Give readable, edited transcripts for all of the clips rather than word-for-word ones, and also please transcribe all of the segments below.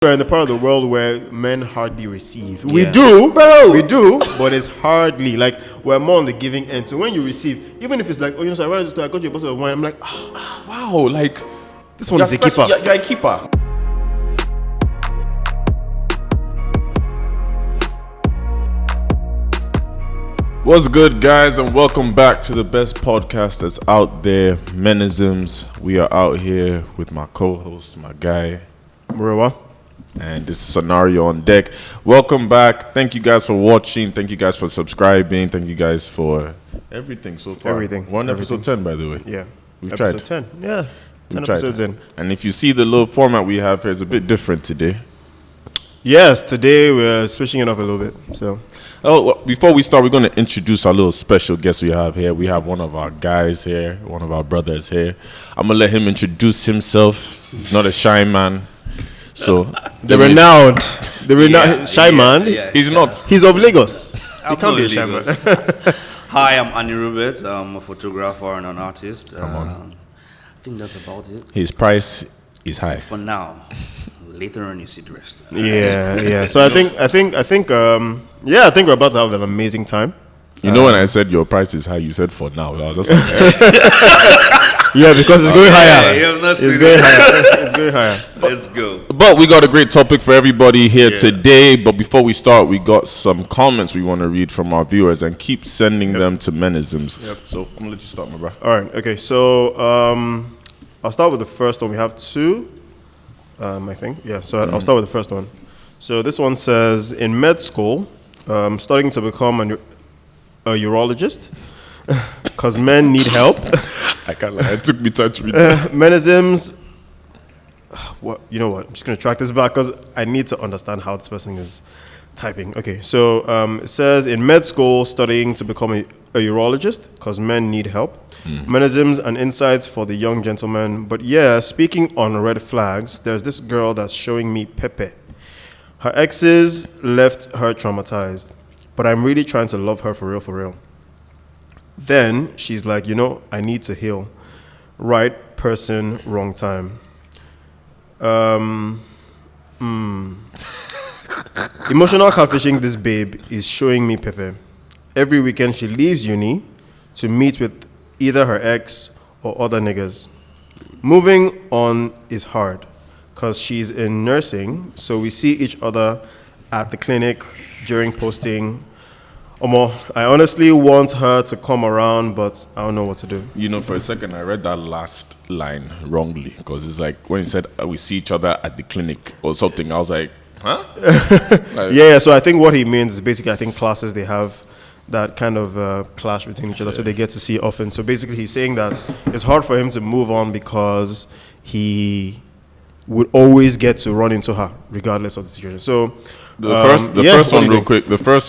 We're in the part of the world where men hardly receive. Yeah. We do, bro. We do, but it's hardly like we're more on the giving end. So when you receive, even if it's like, oh, I ran to the store, I got you a bottle of wine. I'm like, wow, like this one is a keeper. You're a keeper. What's good, guys, and welcome back to the best podcast that's out there, Menisms. We are out here with my co-host, my guy, Murawa. and this is Scenario on Deck. Welcome back. Thank you guys for watching. Thank you guys for subscribing. Thank you guys for everything so far. Everything. We're on episode 10, by the way. Yeah. We've episode tried. 10. Yeah. 10 tried. episodes in. And if you see the little format we have here, it's a bit different today. Yes, today we're switching it up a little bit. So, Before we start, we're going to introduce our little special guest we have here. We have one of our guys here, one of our brothers here. I'm going to let him introduce himself. He's not a shy man. So the renowned shy man. He's not. He's of Lagos. He can't be a shy man. Hi, I'm Anny Robert. I'm a photographer and an artist. Come on. I think that's about it His price is high. for now. Later on, you see the rest. Yeah. So I think we're about to have an amazing time. You know when I said your price is high, you said for now. I was just like, Yeah, because it's going higher. you have not It's seen going it. higher. It's going higher. Let's go. But we got a great topic for everybody here today. But before we start, we got some comments we want to read from our viewers and keep sending them to Menisms. So I'm going to let you start, my bro. All right. Okay. So I'll start with the first one. We have two. I think. Yeah. So I'll start with the first one. So this one says, in med school, studying to become a urologist because men need help. I can't lie. It took me time to read that. Menisms. What? You know what? I'm just gonna track this back because I need to understand how this person is typing. Okay. So it says, in med school, studying to become a urologist because men need help. Menisms and insights for the young gentleman. But yeah, speaking on red flags, there's this girl that's showing me Pepe. Her exes left her traumatized, but I'm really trying to love her for real. Then she's like, I need to heal. Right person, wrong time. Emotional catfishing this babe is showing me Pepe. Every weekend she leaves uni to meet with either her ex or other niggas. Moving on is hard because she's in nursing, so we see each other at the clinic during posting. I honestly want her to come around, but I don't know what to do. For a second, I read that last line wrongly because it's like when he said we see each other at the clinic or something, I was like, huh? Yeah, so I think what he means is basically, I think classes, they have that kind of clash between each other, so they get to see often. So basically, he's saying that it's hard for him to move on because he would always get to run into her regardless of the situation. So the first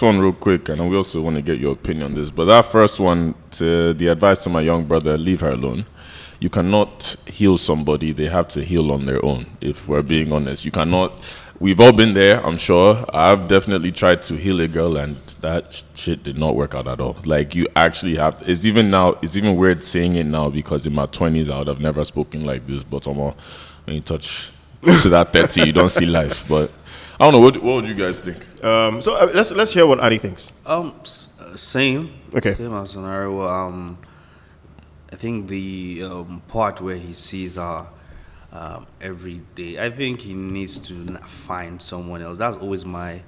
one real quick, and we also want to get your opinion on this. But that first one, the advice to my young brother: leave her alone. You cannot heal somebody; they have to heal on their own. If we're being honest, you cannot. We've all been there, I'm sure. I've definitely tried to heal a girl, and that shit did not work out at all. Like, you actually have. It's even weird saying it now because in my 20s I would have never spoken like this. But when you touch to that 30, you don't see life. But I don't know. What would you guys think? So let's hear what Annie thinks. Same. Okay. Same as scenario. I think the part where he sees her every day, I think he needs to find someone else. That's always my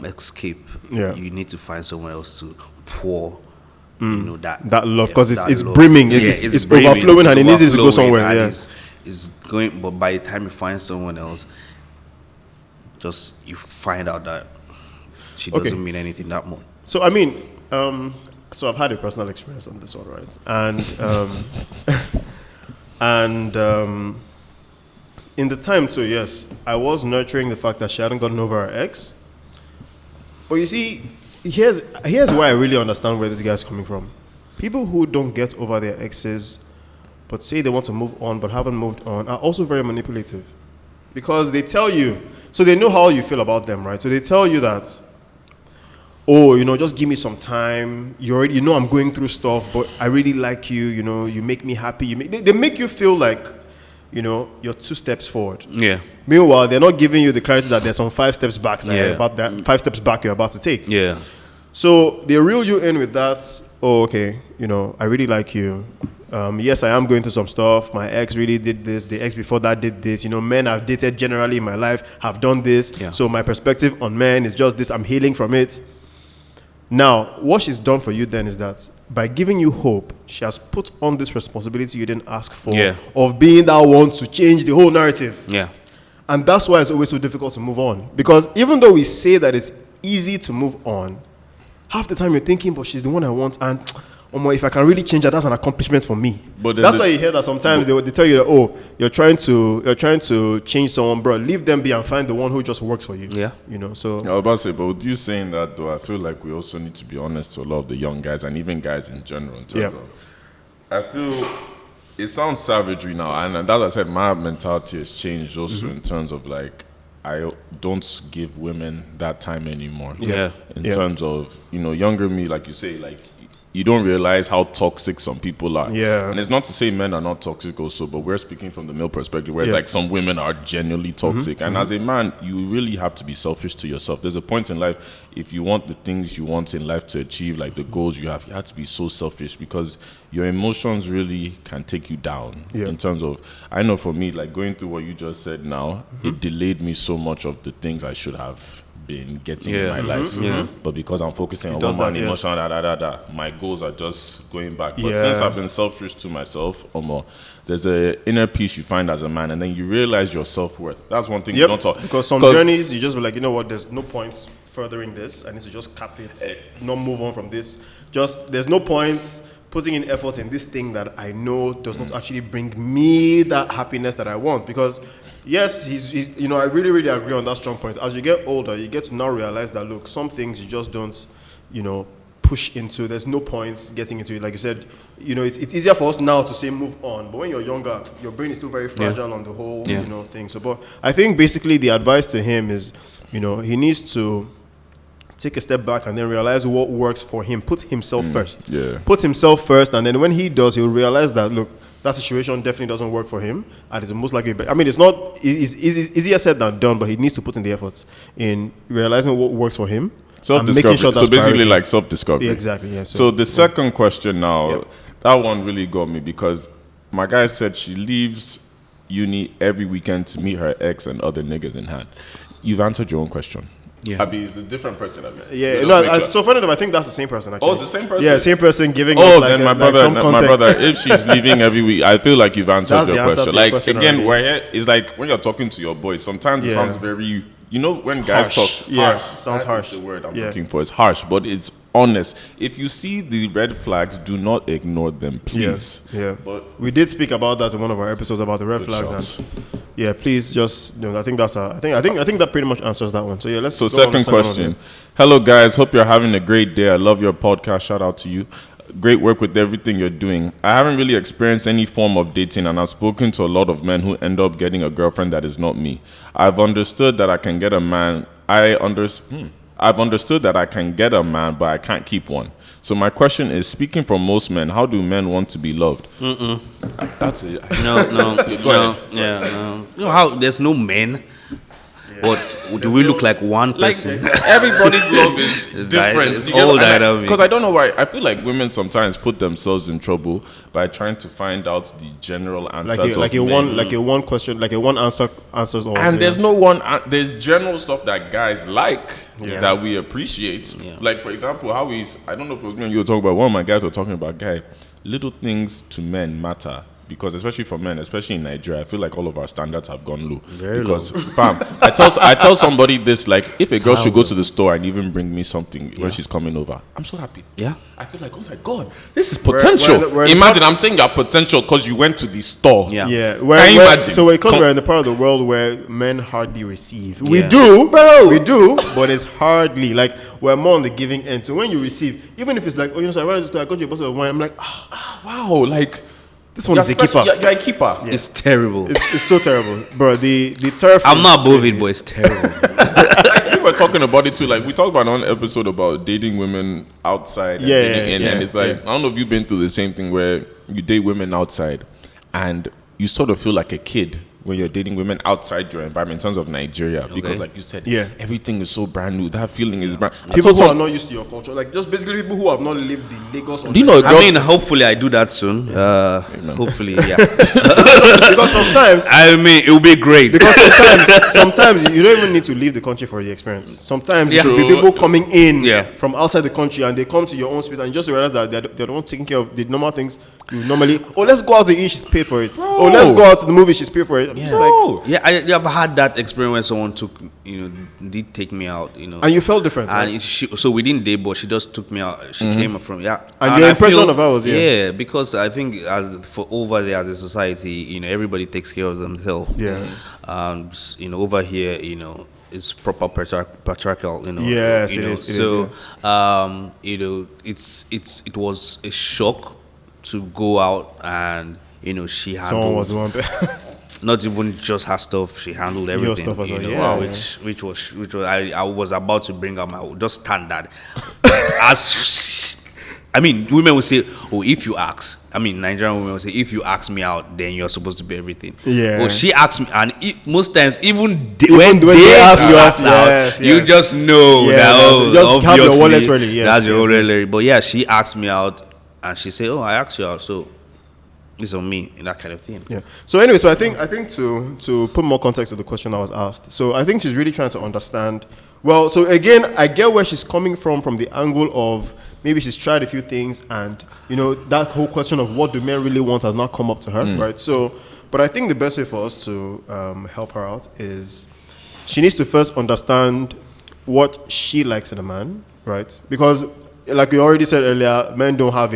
escape. Yeah. You need to find someone else to pour. That love, because it's love. brimming. It's brimming. overflowing, and it needs to go overflowing, somewhere. and Yeah. it's going. But by the time you find someone else, you find out that she doesn't mean anything that much. So I mean, so I've had a personal experience on this one, right? And in the time too, yes, I was nurturing the fact that she hadn't gotten over her ex. But you see, here's why I really understand where this guy's coming from. People who don't get over their exes, but say they want to move on but haven't moved on, are also very manipulative. Because they tell you, so they know how you feel about them, right? So they tell you that, just give me some time. You already, I'm going through stuff, but I really like you. You make me happy. They make you feel like you're 2 steps forward. Yeah. Meanwhile, they're not giving you the clarity that there's some 5 steps back. Yeah. 5 steps back you're about to take. Yeah. So they reel you in with that. Oh, okay. I really like you. Yes, I am going through some stuff. My ex really did this. The ex before that did this. Men I've dated generally in my life have done this. Yeah. So my perspective on men is just this. I'm healing from it. Now, what she's done for you then is that by giving you hope, she has put on this responsibility you didn't ask for of being that one to change the whole narrative. Yeah. And that's why it's always so difficult to move on. Because even though we say that it's easy to move on, half the time you're thinking, but she's the one I want, and if I can really change her, that's an accomplishment for me. But that's why you hear that sometimes they tell you that, you're trying to change someone, bro. Leave them be and find the one who just works for you. Yeah. So I was about to say, but with you saying that though, I feel like we also need to be honest to a lot of the young guys and even guys in general in terms of, I feel it sounds savagery now, and as I said, my mentality has changed also in terms of like, I don't give women that time anymore. Yeah. In terms of, younger me, like you say, like, you don't realize how toxic some people are. Yeah. And it's not to say men are not toxic also, but we're speaking from the male perspective where like some women are genuinely toxic. And as a man, you really have to be selfish to yourself. There's a point in life, if you want the things you want in life to achieve, like the goals you have to be so selfish because your emotions really can take you down in terms of, I know for me, like going through what you just said now, it delayed me so much of the things I should have been getting in my life, but because I'm focusing on one emotion, my goals are just going back. But since I've been selfish to myself, there's an inner peace you find as a man, and then you realize your self-worth. That's one thing you don't talk. Because some journeys, you just be like, there's no point furthering this. I need to just cap it, not move on from this. There's no point putting in effort in this thing that I know does not actually bring me that happiness that I want. Because yes, he's I really, really agree on that strong point. As you get older, you get to now realize that, look, some things you just don't, push into. There's no point getting into it. Like you said, it's easier for us now to say move on. But when you're younger, your brain is still very fragile on the whole, thing. So, but I think basically the advice to him is, he needs to take a step back and then realize what works for him. Put himself first. Yeah. Put himself first, and then when he does, he'll realize that, look, that situation definitely doesn't work for him, and it's most likely. It's not easier said than done, but he needs to put in the effort in realizing what works for him. Self-discovery. Sure so basically, priority. Like self-discovery. Yeah, exactly. Yeah. So the second question now, that one really got me because my guy said she leaves uni every weekend to meet her ex and other niggas in hand. You've answered your own question. Yeah. Abi is a different person. So funny enough, I think that's the same person. Actually. Oh, it's the same person. Yeah, same person giving. Oh, then my brother. If she's leaving every week, I feel like you've answered your question. Like again, we're here. It's like when you're talking to your boys. Sometimes it sounds very. When guys harsh. talk, yeah, harsh. Sounds harsh. The word I'm looking for is harsh, but it's honest. If you see the red flags, do not ignore them, please. Yeah. But we did speak about that in one of our episodes about the red flags. And please just. I think that's. I think that pretty much answers that one. So let's. So second question. Hello guys, hope you're having a great day. I love your podcast. Shout out to you. Great work with everything you're doing. I haven't really experienced any form of dating, and I've spoken to a lot of men who end up getting a girlfriend that is not me. I've understood that I can get a man. I've understood that I can get a man, but I can't keep one. So my question is, speaking for most men, how do men want to be loved? That's it. No. How there's no men. But do we look like one person? Everybody's love is different. It's all dynamic. Because I don't know why. I feel like women sometimes put themselves in trouble by trying to find out the general answers. Like a one question, like a one answers all. And there's no one. There's general stuff that guys like that we appreciate. Yeah. Like for example, I don't know if it was me and you were talking about. One of my guys were talking about little things to men matter. Because especially for men, especially in Nigeria, I feel like all of our standards have gone low. Very low. Fam, I tell somebody this, like, if a girl should go to the store and even bring me something when she's coming over, I'm so happy. Yeah. I feel like, oh my God, this is potential. Imagine, I'm saying you're potential because you went to the store. Yeah. Can you imagine? So because we're in the part of the world where men hardly receive. We do, bro. We do, but it's hardly. Like, we're more on the giving end. So when you receive, even if it's like, so I ran to the store, I got you a bottle of wine, I'm like, wow, like, this one is a keeper. You're a keeper. Yeah. It's terrible. It's so terrible, bro. The turf. I'm not above it, but it's terrible. Like, we were talking about it too. Like we talked about on an episode about dating women outside. And it's like I don't know if you've been through the same thing where you date women outside, and you sort of feel like a kid when you're dating women outside your environment in terms of Nigeria, because like you said, everything is so brand new. That feeling is brand. People who are not used to your culture, like just basically people who have not lived the Lagos. Do you know? I mean, hopefully I do that soon. Hopefully, yeah. Because sometimes, I mean, it will be great. Because sometimes you don't even need to leave the country for the experience. Sometimes there should be people coming in from outside the country, and they come to your own space, and you just realize that they're the ones taking care of the normal things you normally. Oh, let's go out to eat. She's paid for it. Oh, let's go out to the movie. She's paid for it. I've had that experience when someone did take me out, and you felt different. And right? So we didn't date, but she just took me out. She came from and your impression of her was because I think for over there as a society, everybody takes care of themselves. Over here, it's proper patriarchal. Yes, it is. So it was a shock to go out and she handled. Someone was the one. Not even just her stuff, she handled everything. Your stuff as well, which was I was about to bring up my just standard. Women will say, "Oh, if you ask," Nigerian women will say, "If you ask me out, then you're supposed to be everything." Yeah. Oh, she asked me, and most times, when they ask you out, you just know that. Just have your wallet ready. That's your wallet ready. But yeah, she asked me out, and she said, "Oh, I asked you out, so." It's on me, and that kind of thing. Yeah. So anyway, I think to put more context to the question I was asked. So I think she's really trying to understand. Well, so again, I get where she's coming from the angle of maybe she's tried a few things, and that whole question of what do men really want has not come up to her, right? So, but I think the best way for us to help her out is she needs to first understand what she likes in a man, right? Because like we already said earlier, men don't have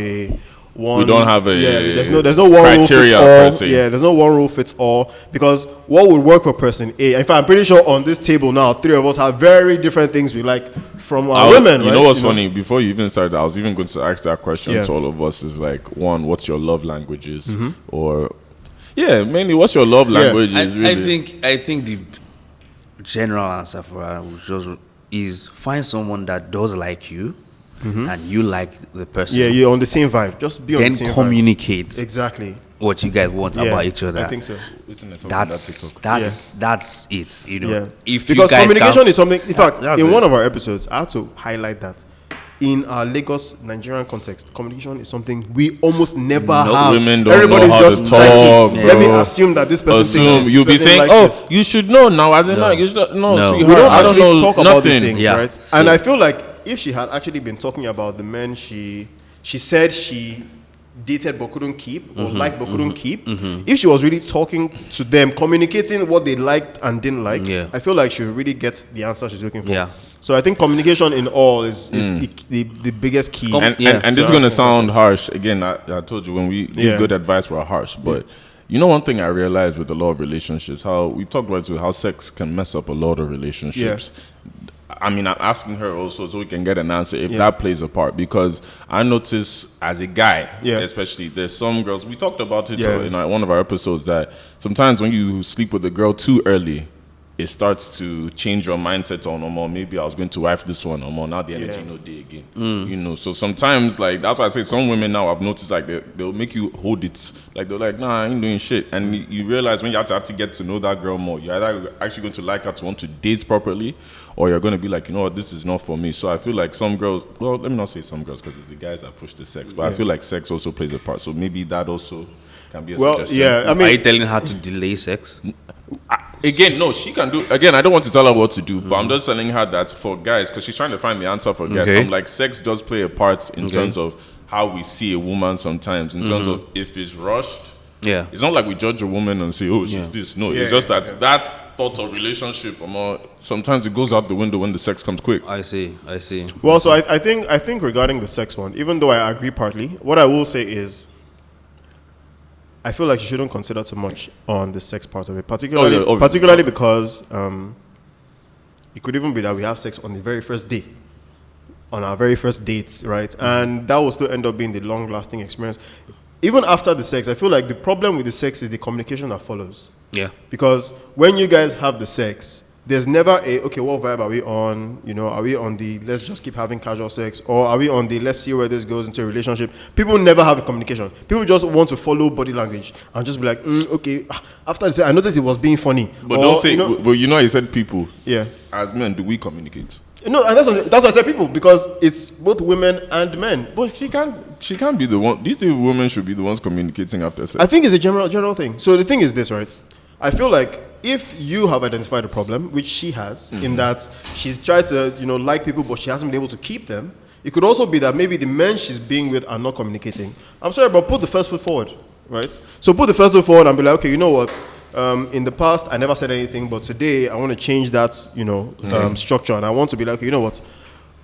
we don't have there's no one rule fits all. Yeah, there's no one rule fits all, because what would work for person A, in fact, I'm pretty sure on this table now, three of us have very different things we like from our women. You know what's funny? Before you even started, I was even going to ask that question to all of us. Is like, one, what's your love languages, or mainly what's your love languages? Really? I think the general answer for her is find someone that does like you. And you like the person. Yeah, you're on the same vibe. Just be on the same vibe. Then communicate. Exactly. What you guys want about each other. I think so. That's it. If because communication is something. In fact, in one of our episodes, I had to highlight that. In our Lagos Nigerian context, communication is something we almost never have. Women don't Everybody's know how just to talk. Let me assume that this person thinks this. You'll be saying, "Oh, you should know now." As in, you should know. We don't actually talk about these things, right? So, and I feel like if she had actually been talking about the men she said she dated but couldn't keep, or liked but couldn't keep, if she was really talking to them, communicating what they liked and didn't like, I feel like she would really get the answer she's looking for. Yeah. So I think communication in all is the biggest key. And this is going to sound harsh. Again, I told you when we give good advice, we're harsh. But one thing I realized with a lot of relationships, how we talked about how sex can mess up a lot of relationships. I'm asking her also so we can get an answer if that plays a part, because I notice as a guy, especially, there's some girls, we talked about it in one of our episodes, that sometimes when you sleep with a girl too early, it starts to change your mindset on, more maybe I was going to wife this one, or more now the energy no day again. So sometimes, like, that's why I say some women now I've noticed, like, they'll make you hold it, like they're like, nah, I ain't doing shit, and you realize when you have to get to know that girl more, you're either actually going to like her to want to date properly, or you're going to be like, what, this is not for me. So I feel like some girls, well, let me not say some girls, because it's the guys that push the sex, but I feel like sex also plays a part, so maybe that also can be a suggestion. Are you telling her to delay sex? Again, no, she can do. Again, I don't want to tell her what to do, but I'm just telling her that for guys, because she's trying to find the answer for guys. I'm like, sex does play a part in terms of how we see a woman sometimes, in terms of if it's rushed. Yeah, it's not like we judge a woman and say, "Oh, she's this." No, it's just that thought of relationship, sometimes it goes out the window when the sex comes quick. I see. Well, so I think regarding the sex one, even though I agree partly, what I will say is, I feel like you shouldn't consider too much on the sex part of it, particularly because it could even be that we have sex on the very first day, on our very first dates, right? And that will still end up being the long-lasting experience. Even after the sex, I feel like the problem with the sex is the communication that follows. Yeah. Because when you guys have the sex, there's never a, okay, what vibe are we on? You know, are we on the let's just keep having casual sex, or are we on the let's see where this goes into a relationship? People never have a communication. People just want to follow body language and just be like, okay. After I said, I noticed it was being funny. But don't say, but you said people. Yeah. As men, do we communicate? No, and that's why I said people, because it's both women and men. But she can't be the one. Do you think women should be the ones communicating after sex? I think it's a general thing. So the thing is this, right? I feel like if you have identified a problem, which she has, in that she's tried to, like people, but she hasn't been able to keep them, it could also be that maybe the men she's being with are not communicating. I'm sorry, but put the first foot forward, right? So put the first foot forward and be like, okay, you know what? In the past, I never said anything, but today I want to change that, structure, and I want to be like, okay, you know what?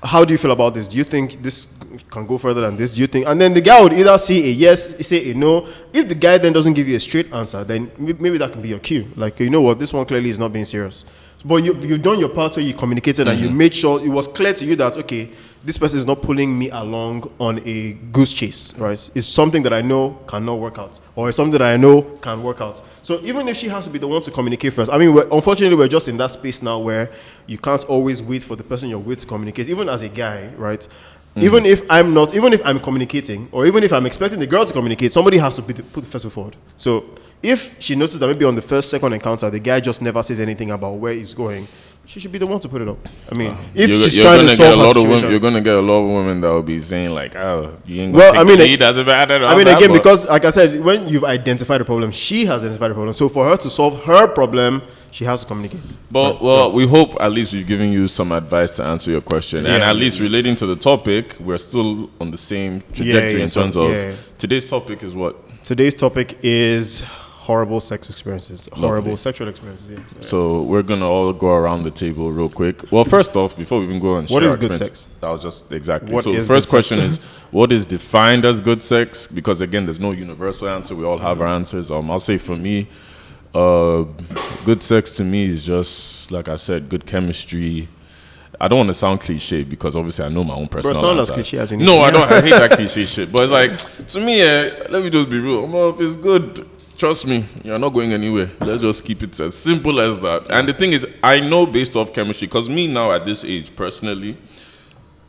How do you feel about this? Do you think this can go further than this? Do you think? And then the guy would either say a yes, say a no. If the guy then doesn't give you a straight answer, then maybe that can be your cue. Like, you know what? This one clearly is not being serious. But you've done your part where you communicated and you made sure it was clear to you that, okay, this person is not pulling me along on a goose chase, right? It's something that I know cannot work out, or it's something that I know can work out. So even if she has to be the one to communicate first, I mean, unfortunately, we're just in that space now where you can't always wait for the person you're with to communicate. Even as a guy, right? Even if I'm communicating, or even if I'm expecting the girl to communicate, somebody has to put the first foot forward. So if she notices that maybe on the second encounter, the guy just never says anything about where he's going, she should be the one to put it up. I mean, if she's trying to solve her situation, you're going to get a lot of women that will be saying like, "Oh, you ain't going to take the lead as a bad." I mean, again, because like I said, when you've identified a problem, she has identified a problem. So for her to solve her problem, she has to communicate. But we hope at least we've given you some advice to answer your question, and at least relating to the topic, we're still on the same trajectory in terms of today's topic is what? Today's topic is horrible sex experiences, horrible sexual experiences. Yeah. So we're gonna all go around the table real quick. Well, first off, before we even go on, what is good sex? That was just exactly. So the first question is, what is defined as good sex? Because again, there's no universal answer. We all have our answers. I'll say for me, good sex to me is just like I said, good chemistry. I don't want to sound cliche because obviously I know my own personal. Sound as cliche as you need. No, I don't. I hate that cliche shit. But it's like to me, let me just be real. Well, if it's good, trust me, you're not going anywhere. Let's just keep it as simple as that. And the thing is, I know based off chemistry, because me now at this age, personally,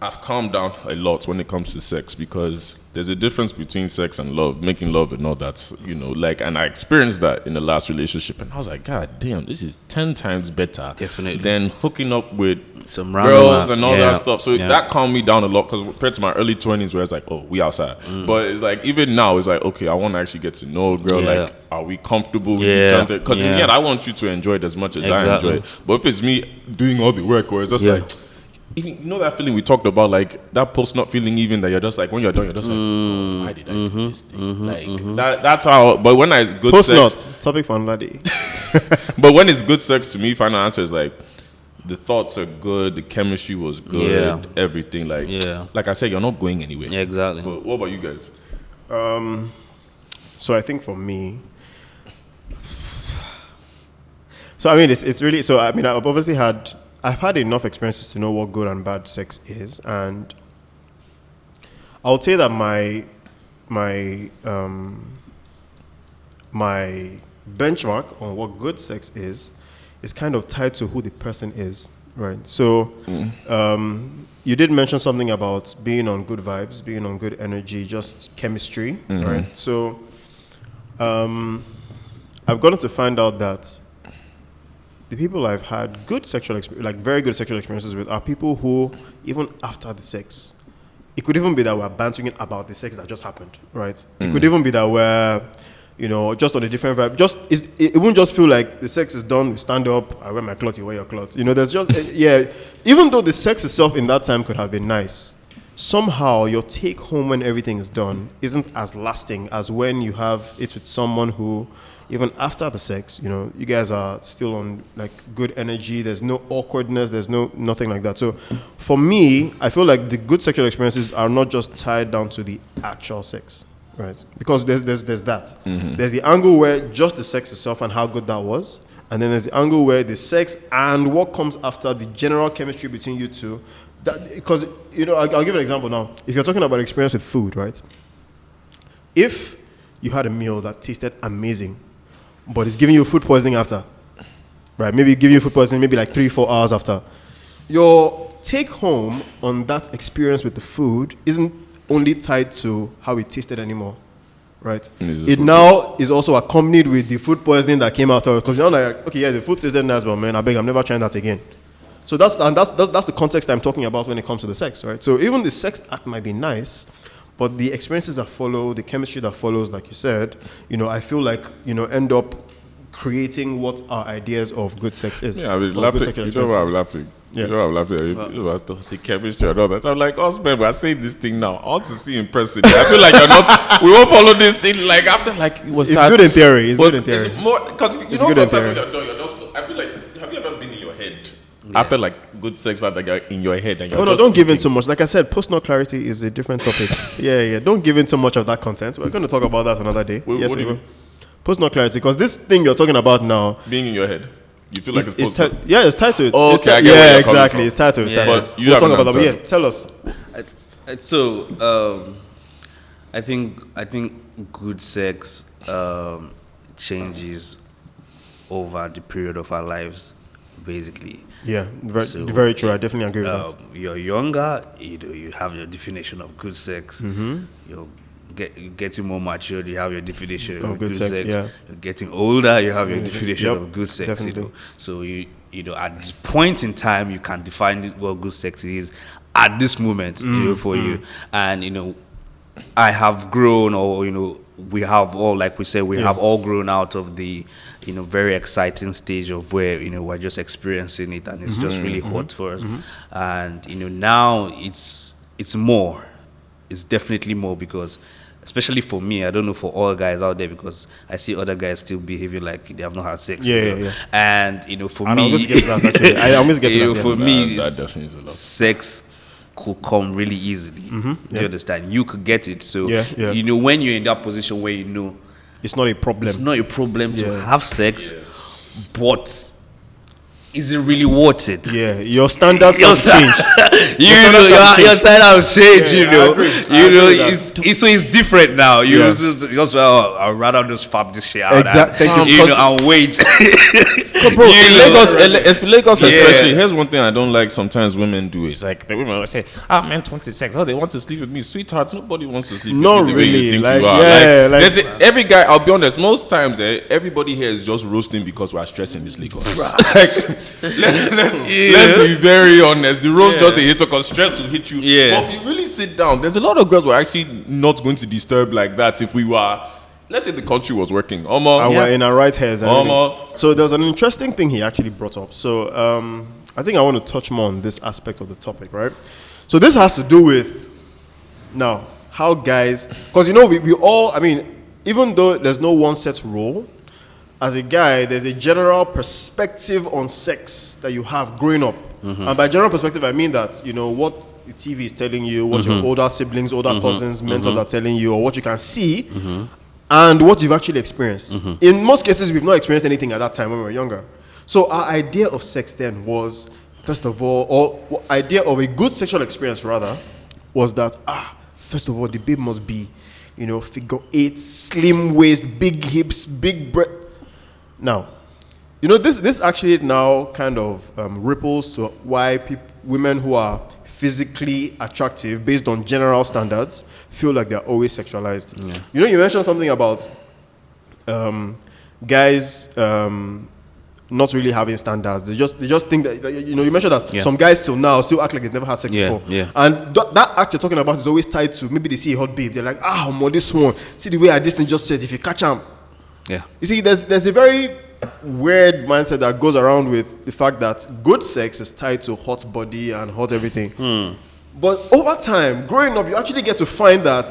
I've calmed down a lot when it comes to sex, because there's a difference between sex and love, making love and all that, and I experienced that in the last relationship, and I was like, God damn, this is 10 times better than hooking up with some girls and all that stuff. So that calmed me down a lot, because compared to my early 20s where it's like, oh, we outside. But it's like, even now, it's like, okay, I want to actually get to know a girl. Like, are we comfortable with each other? Because in the end, I want you to enjoy it as much as I enjoy it. But if it's me doing all the work, or it's just like, you know that feeling we talked about, like that post-nut feeling, even that you're just like, when you're done, you're just like, oh, why did I do this thing? That's how. But when it's good sex, topic for another day. But when it's good sex, to me, final answer is like, the thoughts are good, the chemistry was good, everything. Like I said, you're not going anywhere. Yeah, exactly. But what about you guys? So I think for me, so I mean, it's really, so I mean, I've had enough experiences to know what good and bad sex is, and I would say that my benchmark on what good sex is kind of tied to who the person is, right? So you did mention something about being on good vibes, being on good energy, just chemistry, right? So I've gotten to find out that the people I've had good sexual experience, like very good sexual experiences with, are people who, even after the sex, it could even be that we're bantering about the sex that just happened, right? It could even be that we're, just on a different vibe. It won't just feel like the sex is done, we stand up, I wear my clothes, you wear your clothes. There's just, even though the sex itself in that time could have been nice, somehow your take home when everything is done isn't as lasting as when you have it with someone who, even after the sex, you guys are still on like good energy. There's no awkwardness. There's nothing like that. So for me, I feel like the good sexual experiences are not just tied down to the actual sex, right? Because there's that. There's the angle where just the sex itself and how good that was. And then there's the angle where the sex and what comes after, the general chemistry between you two. Because, I'll give an example now. If you're talking about experience with food, right? If you had a meal that tasted amazing, but it's giving you food poisoning after, right? Maybe give you food poisoning, maybe like 3-4 hours after. Your take home on that experience with the food isn't only tied to how it tasted anymore, right? It now is also accompanied with the food poisoning that came out of it, because you're not like, okay, yeah, the food tasted nice, but man, I'm never trying that again. So that's the context I'm talking about when it comes to the sex, right? So even the sex act might be nice, but the experiences that follow, the chemistry that follows, like you said, I feel like, end up creating what our ideas of good sex is. Yeah, I mean, laughing. You know why I'm laughing? Yeah. You know why I'm laughing? The chemistry and all that. I'm like, us men, we're saying this thing now. I want to see in person. I feel like we won't follow this thing. Like, after, like, it was it's that. Good in theory. It's good in theory. It's more, because, sometimes when you're done, you're just, I feel like, have you ever been in your head? Yeah. After, like, good sex, like, in your head. And you're don't give in too much. Like I said, post-nut clarity is a different topic. Yeah. Don't give in too much of that content. We're going to talk about that another day. What do you mean? Post-nut clarity, because this thing you're talking about now, being in your head, you feel like it's tied to it. Oh, okay, yeah, exactly. It's tied to it. But we'll talk about that. But yeah, tell us. I think good sex changes over the period of our lives, basically. Yeah, very true. I definitely agree with that. You're younger, you have your definition of good sex. You're getting more mature, you have your definition of good sex. Yeah. You're getting older, you have your definition of good sex. Definitely. So at this point in time, you can define what good sex is at this moment, for you. And I have grown, or we have all, like we said, have all grown out of the very exciting stage of where we're just experiencing it, and it's just really hot for us. And now it's more. It's definitely more, because especially for me, I don't know for all guys out there, because I see other guys still behaving like they have not had sex. Yeah. And for and me, I always get that, actually. I always get that. For me, that definitely is a lot. Sex could come really easily. Do you understand? You could get it. So when you're in that position where it's not a problem. It's not a problem to have sex, but is it really worth it? Yeah, your standards have changed. Your standards change. So it's different now. I'd rather just fab this shit out. Exactly. And wait. Bro, Lagos especially. Here's one thing I don't like. Sometimes women do is like the women will say, men 26. Oh, they want to sleep with me, sweetheart. Nobody wants to sleep with me the way you think you are. Every guy. I'll be honest. Most times, everybody here is just roasting because we're stressing this Lagos. Let's be very honest. The roast just they hit because stress will hit you. Yeah. But if you really sit down, there's a lot of girls who are actually not going to disturb like that if we were. Let's say the country was working. And we're in our right heads. So there's an interesting thing he actually brought up. So I think I want to touch more on this aspect of the topic, right? So this has to do with now how guys, because we all, I mean, even though there's no one set rule, as a guy, there's a general perspective on sex that you have growing up. And by general perspective, I mean that, what the TV is telling you, what your older siblings, older cousins, mentors are telling you, or what you can see, and what you've actually experienced. In most cases, we've not experienced anything at that time when we were younger. So our idea of sex then was, first of all, or idea of a good sexual experience rather, was that, first of all, the babe must be, figure 8, slim waist, big hips, big breast. Now, this actually now kind of ripples to why women who are physically attractive based on general standards feel like they're always sexualized. Yeah. You mentioned something about guys not really having standards. They just think that, you mentioned that some guys still act like they've never had sex before. Yeah. And that act you're talking about is always tied to, maybe they see a hot babe, they're like, this one, see the way this thing just said, if you catch him. Yeah. You see, there's a very weird mindset that goes around with the fact that good sex is tied to hot body and hot everything. But over time, growing up, you actually get to find that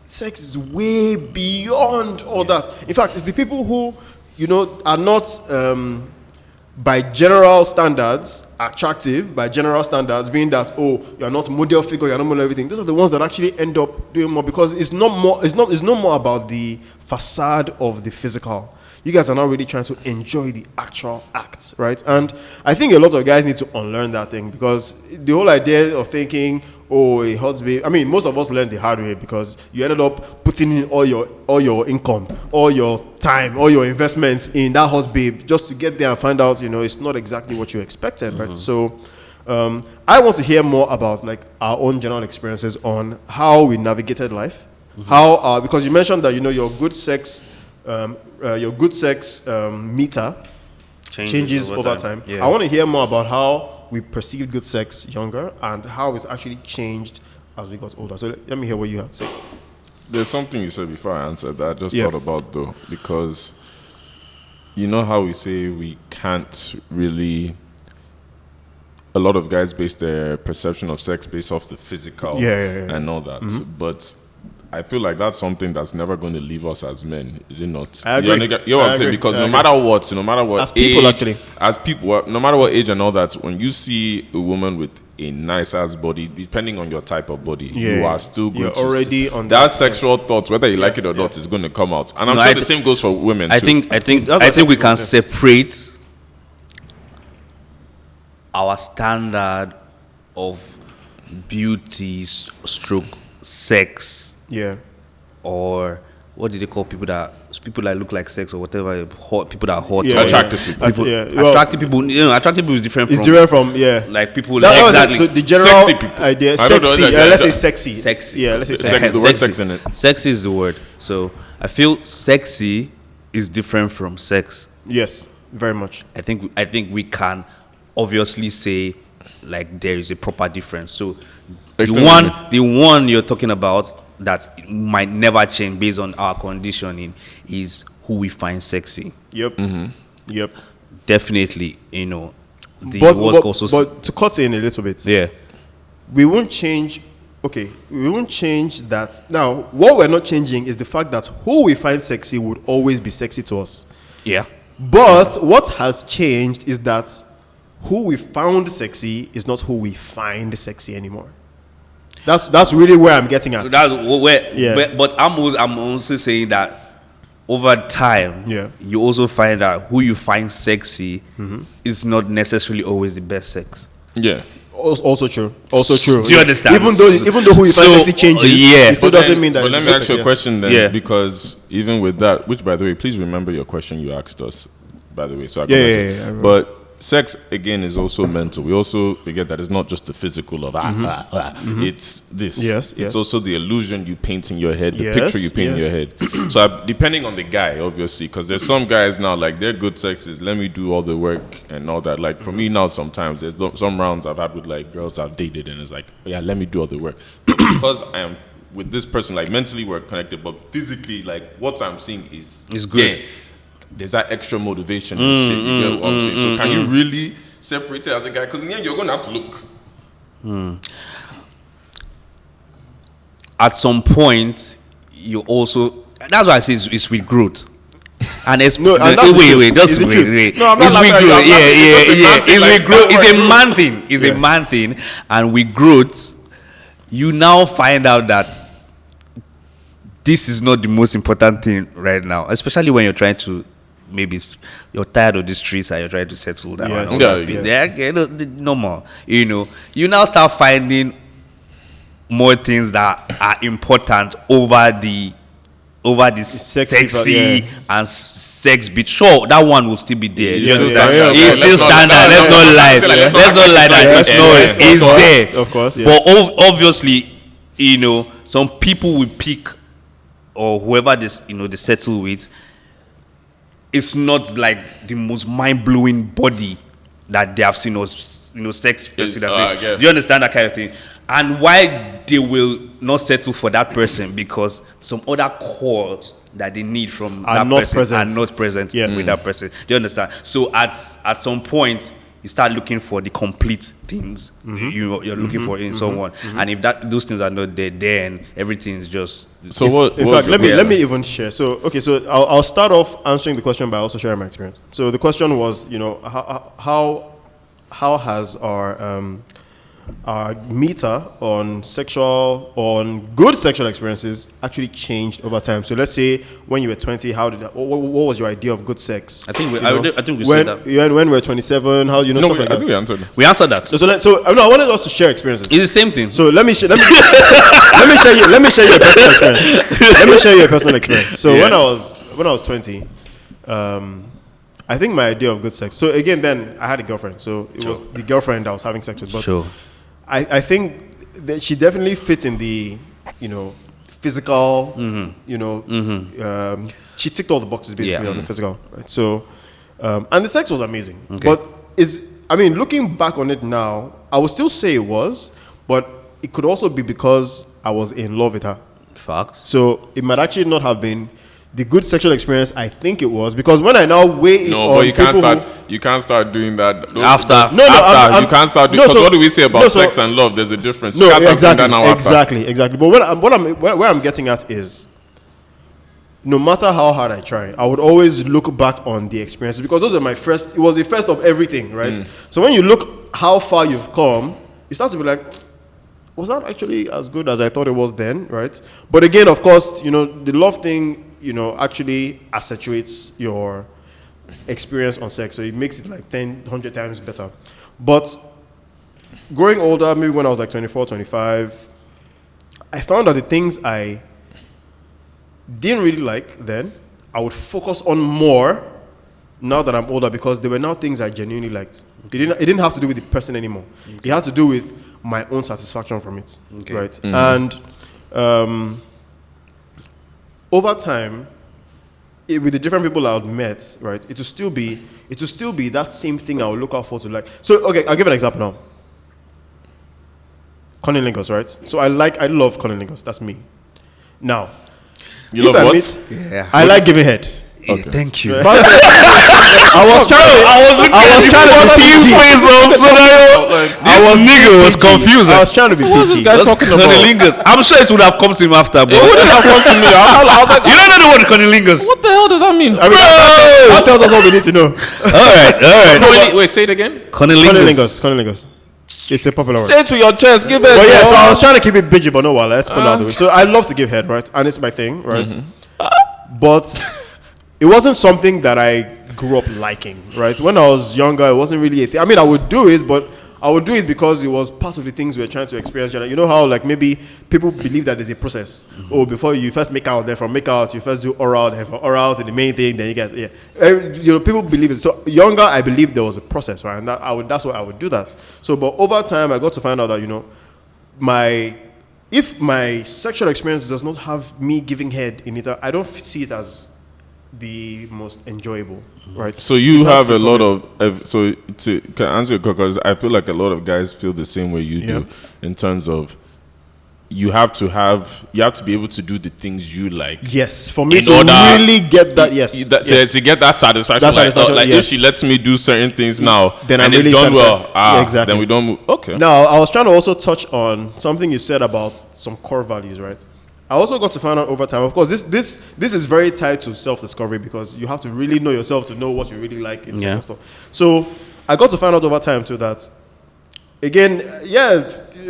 sex is way beyond all that. In fact, it's the people who, are not, by general standards, attractive, by general standards, being that, you're not model figure, you're not model everything. Those are the ones that actually end up doing more, because it's no more about the facade of the physical. You guys are not really trying to enjoy the actual act, right? And I think a lot of guys need to unlearn that thing, because the whole idea of thinking, oh, a husband. I mean, most of us learned the hard way because you ended up putting in all your income, all your time, all your investments in that husband just to get there and find out, it's not exactly what you expected, right? So, I want to hear more about like our own general experiences on how we navigated life, how because you mentioned that your good sex meter changes over time. Yeah. I want to hear more about how we perceived good sex younger and how it's actually changed as we got older. So let me hear what you had to say. There's something you said before I answered that I just thought about though, because you know how we say we can't really. A lot of guys base their perception of sex based off the physical and all that. But I feel like that's something that's never going to leave us as men, is it not? I agree. You know what I'm saying? Because no matter what as people, age, no matter what age and all that, when you see a woman with a nice ass body, depending on your type of body, you are still going to already on that sexual thoughts, whether you like it or not, is going to come out. And I'm sure the same goes for women. I think we can separate our standard of beauty stroke sex, or what do they call people that look like sex or whatever, people that are hot, attractive people. Attractive people. Attractive people is different. It's different from like people exactly. So the general sexy people. idea, sexy. Let's say sexy. Sexy. Yeah, let's say sexy. The word sex in it. Sexy is the word. So I feel sexy is different from sex. Yes, very much. I think we can obviously say like there is a proper difference. So the one you're talking about that might never change based on our conditioning is who we find sexy. Yep. Yep. Definitely, but to cut in a little bit. We won't change. Okay, we won't change that. Now, what we're not changing is the fact that who we find sexy would always be sexy to us. Yeah. But what has changed is that who we found sexy is not who we find sexy anymore. That's really where I'm getting at. That's where, but I'm also saying that over time, you also find out who you find sexy is not necessarily always the best sex. Yeah. Also true. Do you understand? Even though who you find sexy changes, it still doesn't mean that. But let me ask you a question then, because even with that, which by the way, please remember your question you asked us. By the way, so I can but sex again is also mental. We also forget that it's not just the physical of it's this. Yes. It's also the illusion you paint in your head, the picture you paint in your head. So depending on the guy, obviously, because there's some guys now like their good sex is let me do all the work and all that. Like for me now, sometimes there's some rounds I've had with like girls I've dated and it's like let me do all the work. But because I am with this person, like mentally we're connected, but physically like what I'm seeing is good. Yeah. There's that extra motivation and shit. You get what I'm saying? So can you really separate it as a guy? Because in the end, you're going to have to look. At some point, you also... That's why I say it's with growth. And it's... wait. No, I'm not it's with growth. It's with growth. It's a man thing. It's a man thing. And with growth, you now find out that this is not the most important thing right now. Especially when you're trying to... Maybe you're tired of the streets and you're trying to settle down. Normal. You now start finding more things that are important over the sexy and sex bit. Sure, that one will still be there. You understand? It's still standard. Let's not lie. It's there. Of course. But obviously, some people will pick or whoever they settle with. It's not like the most mind-blowing body that they have seen or sex person. Do you understand that kind of thing? And why they will not settle for that person because some other cores that they need from that person are not present with that person. Do you understand? So at some point, you start looking for the complete things you're looking for in someone, and if those things are not there, then everything is just. So what? In fact, let me even share. So I'll start off answering the question by also sharing my experience. So the question was, how has our our meter on good sexual experiences actually changed over time. So let's say when you were 20, what was your idea of good sex? I think we said that. When we were 27, how No, stuff like I that. think we answered. We answered that. So I wanted us to share experiences. It's the same thing. So let me share your personal experience. Let me share your personal experience. So when I was 20, I think my idea of good sex. So again, then I had a girlfriend. So it was the girlfriend I was having sex with. But I think that she definitely fits in the, physical. She ticked all the boxes basically on the physical. Right? So, and the sex was amazing. Okay. But looking back on it now, I would still say it was, but it could also be because I was in love with her. Facts. So it might actually not have been the good sexual experience I think it was, because when I now weigh it on you can't start doing that you can't start doing, because what do we say about sex and love? There's a difference. No, exactly. But where I'm getting at is, no matter how hard I try, I would always look back on the experiences, because those are it was the first of everything, right? So when you look how far you've come, you start to be like, was that actually as good as I thought it was then, right? But again, of course, the love thing, actually accentuates your experience on sex. So it makes it like 10, 100 times better. But growing older, maybe when I was like 24, 25, I found that the things I didn't really like then, I would focus on more now that I'm older, because there were now things I genuinely liked. It didn't have to do with the person anymore. Okay. It had to do with my own satisfaction from it, right? Mm-hmm. And over time, with the different people I've met, right, it will still be that same thing I will look out for to like. So okay, I'll give an example now. Cunnilingus, right? So I love cunnilingus. That's me. Now, you love what? I like giving head. Okay. Thank you. I was trying to be PG. This nigga was confused. I was trying to be PG. What was this guy talking about? I'm sure it would have come to him after, but it wouldn't have come to me. I was like, you don't know the word cunnilingus. What the hell does that mean? That tells us all we need to know. All right. Wait, say it again. Cunnilingus. It's a popular word. Say it to your chest. Give it. But yeah, so I was trying to keep it PG, but no, let's put it out the way. So I love to give head, right? And it's my thing, right? Mm-hmm. But it wasn't something that I grew up liking, right? When I was younger, it wasn't really a thing. I would do it, but I would do it because it was part of the things we were trying to experience. You know how, like, maybe people believe that there's a process. Mm-hmm. Oh, before you first make out, then from make out, you first do oral, then from oral to the main thing, then you guys, people believe it. So younger, I believed there was a process, right? And that's why I would do that. So, but over time, I got to find out that, if my sexual experience does not have me giving head in it, I don't see it as the most enjoyable, right? So you have a lot of to answer your question, because I feel like a lot of guys feel the same way you do, in terms of you have to be able to do the things you like. Yes, for me to really get that. To get that satisfaction. If she lets me do certain things now, then and it's really done well, exactly. Then we don't move. Okay. Now, I was trying to also touch on something you said about some core values, right? I also got to find out over time. Of course, this is very tied to self-discovery, because you have to really know yourself to know what you really like in certain stuff. So I got to find out over time too that, again,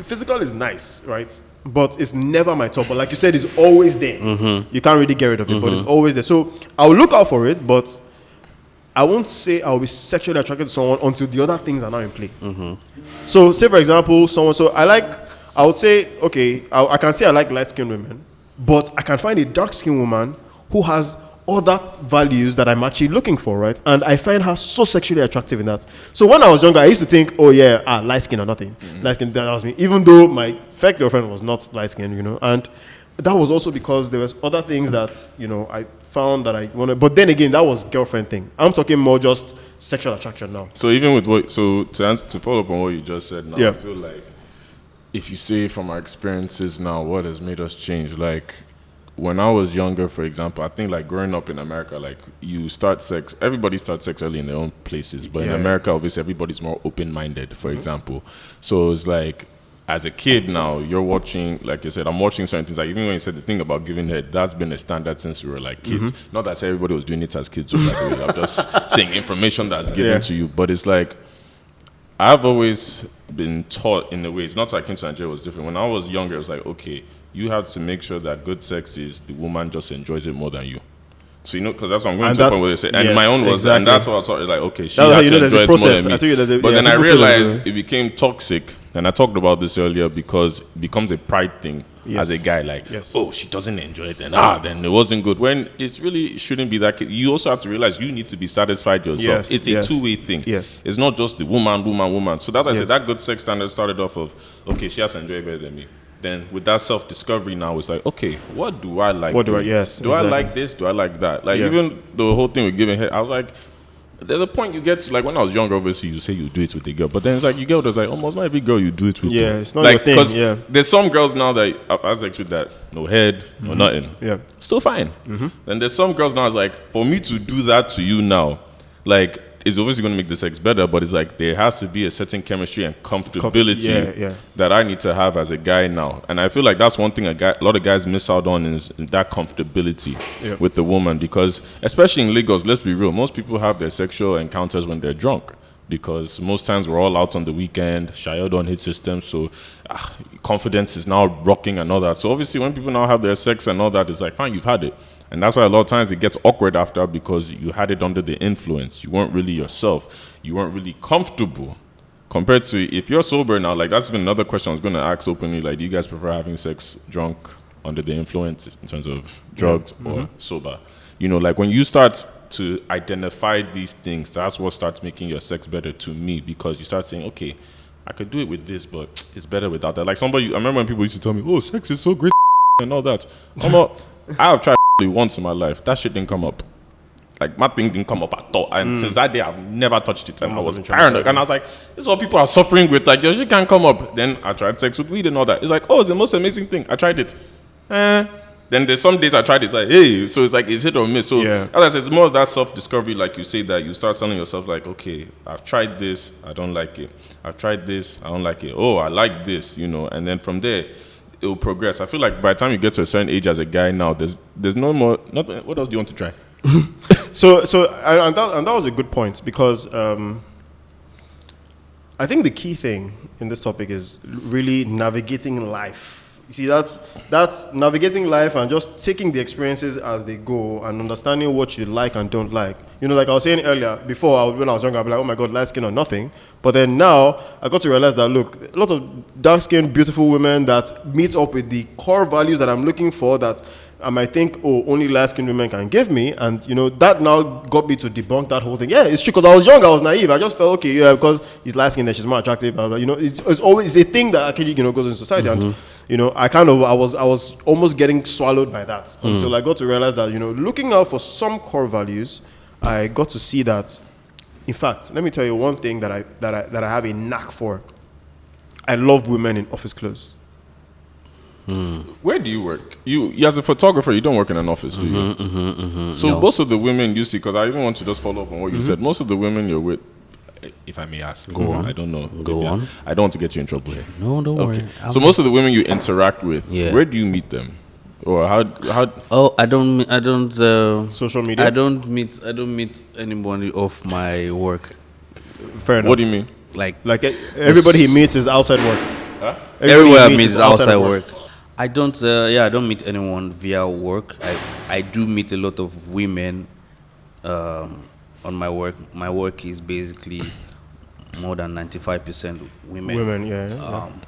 physical is nice, right? But it's never my top. But like you said, it's always there. Mm-hmm. You can't really get rid of it, but it's always there. So I'll look out for it, but I won't say I'll be sexually attracted to someone until the other things are now in play. Mm-hmm. So say, for example, I would say, okay, I can say I like light-skinned women, but I can find a dark-skinned woman who has other values that I'm actually looking for, right? And I find her so sexually attractive in that. So when I was younger, I used to think, light-skin or nothing. Mm-hmm. Light-skin, that was me. Even though my fake girlfriend was not light-skinned, and that was also because there was other things that, I found that I wanted. But then again, that was girlfriend thing. I'm talking more just sexual attraction now. So even with to follow up on what you just said now, I feel like, if you say from our experiences now, what has made us change? Like, when I was younger, for example, I think like growing up in America, like everybody starts sex early in their own places. But in America, obviously, everybody's more open-minded, for example. So it's like, as a kid now, you're watching, like you said, I'm watching certain things. Like even when you said the thing about giving head, that's been a standard since we were like kids. Mm-hmm. Not that everybody was doing it as kids, so by the way, I'm just saying information that's given to you. But it's like, I've always been taught in a way. It's not like I came to Nigeria was different. When I was younger, it was like, okay, you have to make sure that good sex is the woman just enjoys it more than you. So, because that's what I'm going to the point where they say, and my own was, and that's what I thought, like, okay, she has to enjoy it more than me. But then I realized it became toxic, and I talked about this earlier, because it becomes a pride thing as a guy, like, oh, she doesn't enjoy it, then it wasn't good. When it really shouldn't be that case. You also have to realize you need to be satisfied yourself. It's a two-way thing. It's not just the woman. So that's why I said that good sex standard started off of, okay, she has to enjoy it better than me. Then with that self-discovery now, it's like, okay, what do I like? What do I, yes. Do I like this? Do I like that? Like, even the whole thing with giving head, I was like, there's a point you get to, like, when I was younger, obviously, you say you do it with a girl. But then it's like, you get there's like, almost not every girl you do it with. Yeah, it's not like, your thing, there's some girls now that I've had sex with that, no head, no nothing. Yeah. Still fine. Then there's some girls now, it's like, for me to do that to you now, like, it's obviously going to make the sex better, but it's like there has to be a certain chemistry and comfortability that I need to have as a guy now. And I feel like that's one thing a lot of guys miss out on, is that comfortability with the woman. Because especially in Lagos, let's be real, most people have their sexual encounters when they're drunk. Because most times we're all out on the weekend, Shayo don't hit system, so confidence is now rocking and all that. So obviously when people now have their sex and all that, it's like, fine, you've had it. And that's why a lot of times it gets awkward after, because you had it under the influence. You weren't really yourself. You weren't really comfortable. Compared to if you're sober now, like that's been another question I was going to ask openly. Like, do you guys prefer having sex drunk, under the influence in terms of drugs, or sober? Like when you start to identify these things, that's what starts making your sex better to me, because you start saying, okay, I could do it with this, but it's better without that. Like I remember when people used to tell me, oh, sex is so great and all that. I have tried once in my life. That shit didn't come up. Like, my thing didn't come up at all. And since that day, I've never touched it. And I was paranoid. And I was like, this is what people are suffering with. Like, your shit can't come up. Then I tried sex with weed and all that. It's like, oh, it's the most amazing thing. I tried it. Then there's some days I tried it. It's like, hey. So it's like, it's hit or miss. So as I said, it's more of that self-discovery. Like you say, that you start telling yourself, like, okay, I've tried this. I don't like it. I've tried this. I don't like it. Oh, I like this, And then from there, it will progress. I feel like by the time you get to a certain age as a guy now, there's no more. Nothing. What else do you want to try? So that was a good point, because I think the key thing in this topic is really navigating life. You see, that's navigating life and just taking the experiences as they go and understanding what you like and don't like. Like I was saying earlier, before when I was younger, I'd be like, oh my God, light skin or nothing. But then now I got to realize that, look, a lot of dark-skinned, beautiful women that meet up with the core values that I'm looking for, that I might think, oh, only light-skinned women can give me. And, that now got me to debunk that whole thing. Yeah, it's true, because I was young, I was naive. I just felt, okay, because he's light-skinned and she's more attractive. It's always a thing that actually, goes in society. And, I was almost getting swallowed by that until I got to realize that, looking out for some core values, I got to see that. In fact, let me tell you one thing that I have a knack for. I love women in office clothes. Where do you work? You as a photographer, you don't work in an office, do you? So most of the women you see, because I even want to just follow up on what you said. Most of the women you're with, if I may ask, go on. I don't know. Go on. I don't want to get you in trouble here. No, don't worry. So most of the women you interact with, where do you meet them? Or how? Oh, I don't. Social media. I don't meet anybody off my work. Fair enough. What do you mean? Like everybody he meets is outside work. Huh? Everywhere I meet is outside work. I don't. I don't meet anyone via work. I do meet a lot of women on my work. My work is basically more than 95% women. Women,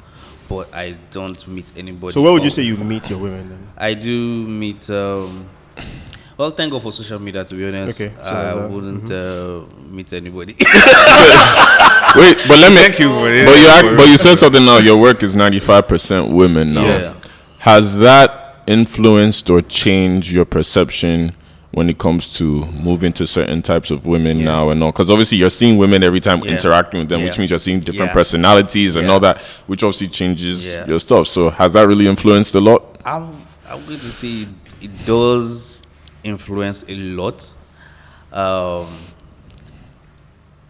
but I don't meet anybody. So where would you say you meet your women then? I do meet. Well, thank God for social media, to be honest. Okay, so I wouldn't meet anybody. Wait, but let me. Thank you for it. But you said something now. Your work is 95% women now. Yeah. Has that influenced or changed your perception when it comes to moving to certain types of women now and all? Because obviously you're seeing women every time interacting with them, which means you're seeing different personalities and all that, which obviously changes your stuff. So has that really influenced a lot? I'm going to say it does influence a lot.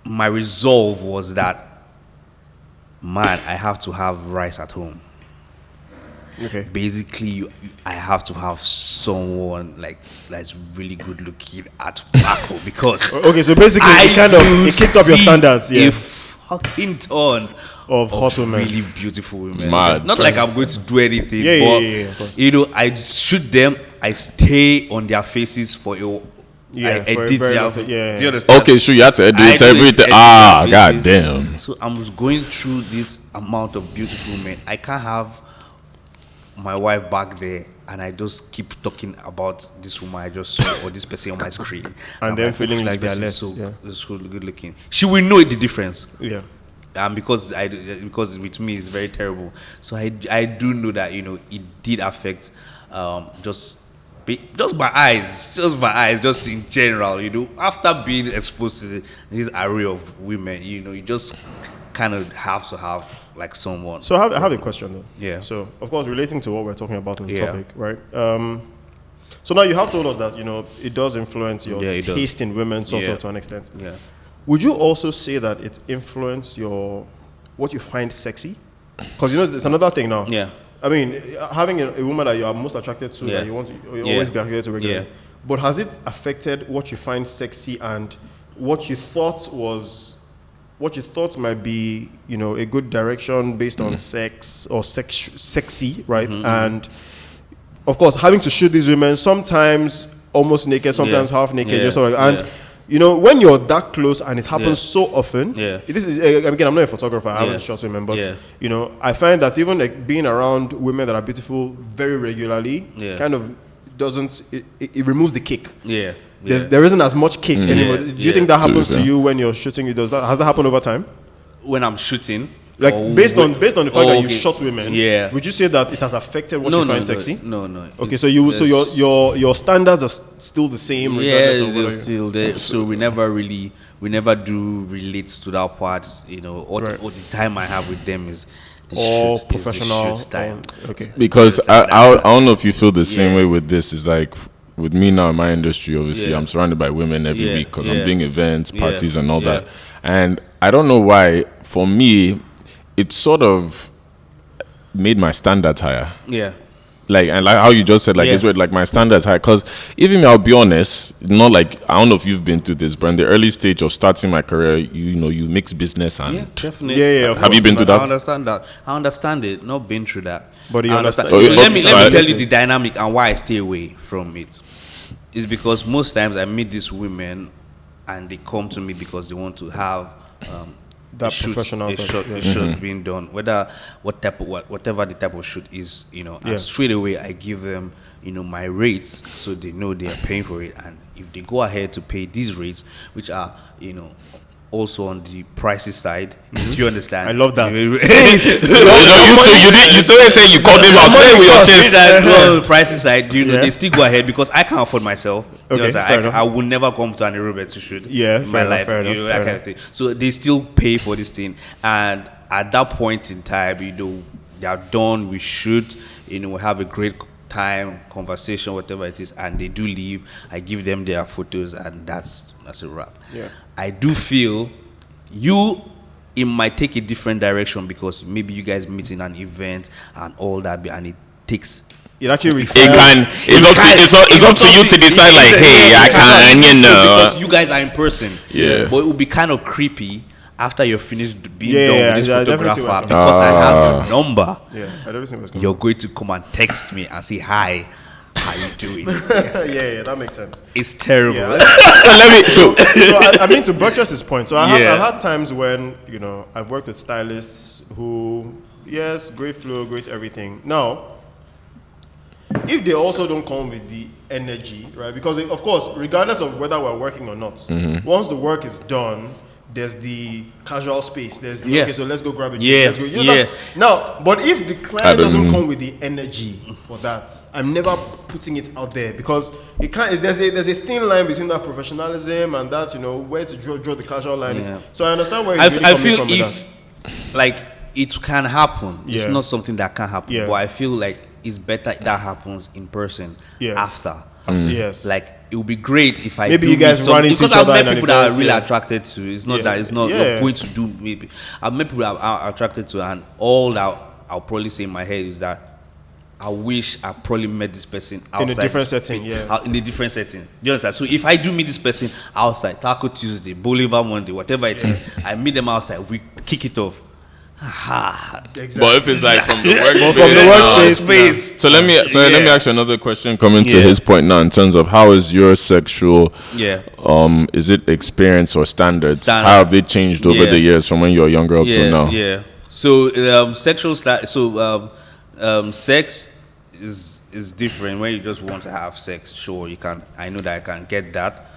My resolve was that, man, I have to have rice at home. Okay. Basically, I have to have someone like that's really good looking at back home, because okay. So basically, it kicked up your standards. Yeah. If fucking ton of hot women, really beautiful women. Mad. Not like I'm going to do anything, Yeah, but of course. you know, I shoot them. I stay on their faces for a. Yeah, I for a edit very their. long time. Yeah. Do you understand? Okay, sure, you had to edit I do everything. edit Ah, their faces. goddamn. So I'm just going through this amount of beautiful men. I can't have my wife back there and I just keep talking about this woman I just saw or this person on my screen, And then I'm feeling this like they're person less, so, yeah. so good looking. She will know the difference. Yeah. Because with me it's very terrible. So I do know that, you know, it did affect just my eyes, just in general, you know. After being exposed to this array of women, you know, you just kind of have to have like someone. So I have a question though. Yeah. So of course, relating to what we're talking about in the Yeah. topic, right? So now you have told us that, you know, it does influence your Yeah, it does. taste in women, sort Yeah. of, to an extent. Yeah. Would you also say that it influenced what you find sexy? Because, you know, it's another thing now. Yeah. I mean, having a woman that you are most attracted to, Yeah. that you want to Yeah. always be attracted to regularly. Yeah. But has it affected what you find sexy and what you thought might be, you know, a good direction based on sex or sexy, right? And of course, having to shoot these women sometimes almost naked, sometimes half naked, Yeah. just sort of, and Yeah. you know, when you're that close and it happens Yeah. so often, Yeah. this is again, I'm not a photographer, I Yeah. haven't shot women, but Yeah. you know, I find that even like being around women that are beautiful very regularly, Yeah. kind of doesn't it removes the kick. Yeah. There isn't as much kick anymore. Yeah. Do you think that To be happens to fair. you when you're shooting? Has that happened over time? When I'm shooting, Like or based on the fact oh, that you've okay. shot women, Yeah. would you say that it has affected what you find sexy? No. Okay, so your standards are still the same regardless of they're whether still there. So we never do relate to that part. You know, all Right. the time I have with them is the all shoot, professional. is the shoot time. Okay. Because I don't know if you feel the same Yeah. way with this. It's like with me now in my industry, obviously, Yeah. I'm surrounded by women every Yeah, week because yeah. I'm doing events, Yeah, parties, and all yeah. that. And I don't know why, for me, it sort of made my standards higher. Yeah. Like, and like how you just said, like, Yeah. it's weird, like my standards high. Because even me, I'll be honest, not like, I don't know if you've been through this, but in the early stage of starting my career, you know, you mix business and Yeah, definitely. Yeah, of Have you course. been through I that? understand that. I understand it. Not been through that. But you I understand. understand- So let me tell you okay. the dynamic and why I stay away from it. It's because most times I meet these women, and they come to me because they want to have That a shoot, professional a touch, shoot, yeah. a shoot being done. Whatever the type of shoot is, you know. Yeah. And straight away I give them, you know, my rates, so they know they are paying for it. And if they go ahead to pay these rates, which are, you know, also on the pricey side, do you understand? I love that. you told say you called him out. Say it with your chest. On the pricey side, you know, Yeah. they still go ahead because I can't afford myself. You Okay, understand? fair enough. I will never come to Anny Robert to shoot Yeah, in fair my enough, life. fair You know, enough, that fair kind of thing. So they still pay for this thing, and at that point in time, you know, they are done. We shoot. You know, we have a great time, conversation, whatever it is, and they do leave. I give them their photos, and that's a wrap. Yeah. I do feel it might take a different direction because maybe you guys meet in an event and all that, and it takes. It actually It can. It's up to you to decide. Like, hey, I can. You know. Because you guys are in person. Yeah. But it would be kind of creepy after you're finished being Yeah, done yeah, with this I definitely see photographer, what you're because I have your number. Yeah, I never seen what's going You're going to come and text me and say hi. How you doing? yeah, that makes sense. It's terrible. Yeah, So let me. So I mean, to buttress his point, so Yeah. I've had times when, you know, I've worked with stylists who, yes, great flow, great everything. Now, if they also don't come with the energy, right? Because, of course, regardless of whether we're working or not, once the work is done, there's the casual space. There's the, Yeah. okay, so let's go grab a drink. Yeah, Let's go. You know, yeah. Now, but if the I client don't doesn't know. come with the energy for that, I'm never putting it out there because it can't. There's a thin line between that professionalism and that, you know, where to draw the casual line. Yeah. So I understand where I you're really coming feel from with if, that. like, it can happen. It's Yeah. not something that can happen. Yeah. But I feel like it's better that happens in person Yeah. after. Yes. Like, it would be great if I Maybe do you guys meet run into because each I've other met in an people that are event, really yeah. attracted to. It's not Yeah. that it's not Yeah. you're going to do maybe. I've met people that are attracted to, and all that I'll probably say in my head is that I wish I probably met this person outside. In a different setting, yeah. In a different setting. Do you understand? So if I do meet this person outside, Taco Tuesday, Bolivar Monday, whatever it is, I meet them outside, we kick it off. Exactly. But if it's like from the workspace, so let me ask you another question coming to his point now in terms of how is your sexual is it experience or standards? How have they changed over the years from when you were younger up to now? Yeah. So sex is different. When you just want to have sex, sure you can. I know that I can get that.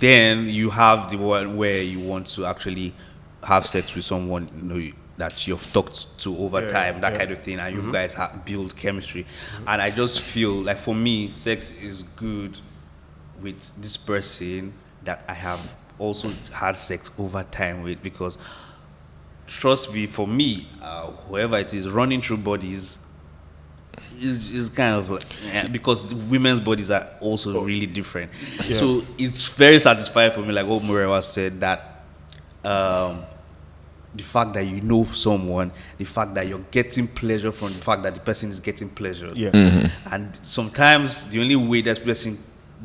Then you have the one where you want to actually have sex with someone that you've talked to over time, that kind of thing, and you guys build chemistry. And I just feel like for me, sex is good with this person that I have also had sex over time with, because trust me, for me, whoever it is, running through bodies is kind of like, because women's bodies are also really different. Yeah. So it's very satisfying for me, like what Murewa said, that the fact that you know someone, the fact that you're getting pleasure from the fact that the person is getting pleasure. Yeah. And sometimes the only way that person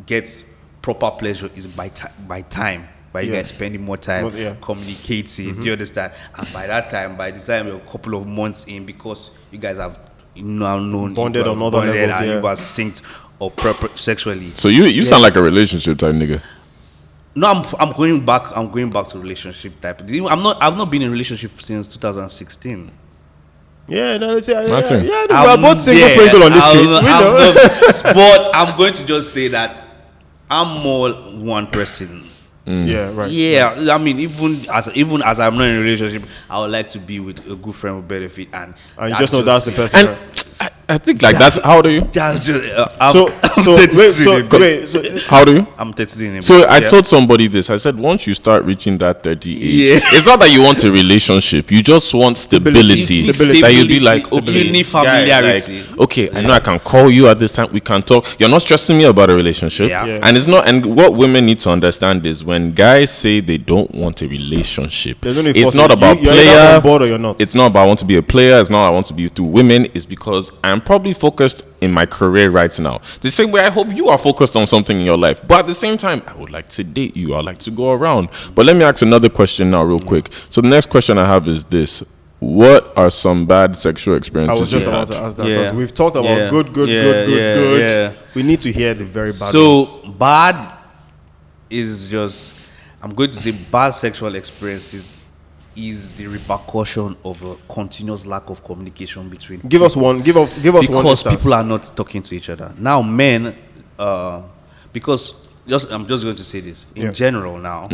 gets proper pleasure is by time. By you guys spending more time communicating, do you understand? And by the time you're a couple of months in, because you guys have now known, bonded on other levels, and you are synced or sexually. So you sound like a relationship type nigga. No, I'm going back to relationship type. I've not been in a relationship since 2016. Yeah, no, let's say we're both single Pringle on the streets. But I'm going to just say that I'm more one person. Yeah, right. Yeah, I mean, even as I'm not in a relationship, I would like to be with a good friend with benefit, and you just know that's the person. And I think like that's how old are you? So how old are you? I'm 13. So I told somebody this. I said once you start reaching that 30 age, it's not that you want a relationship. You just want stability. That you'll be like, you need familiarity. Like, okay, I know I can call you at this time. We can talk. You're not stressing me about a relationship. And it's not. And what women need to understand is when guys say they don't want a relationship, it's not about player. It's not about I want to be a player. It's not I want to be through women. It's because I'm probably focused in my career right now. The same way I hope you are focused on something in your life. But at the same time, I would like to date you. I'd like to go around. But let me ask another question now real quick. So the next question I have is this. What are some bad sexual experiences? I was just about to ask that because we've talked about good. We need to hear the very bad ones. So bad is just, I'm going to say bad sexual experiences is the repercussion of a continuous lack of communication between give us one because people are not talking to each other now. Men because I'm just going to say this in general now,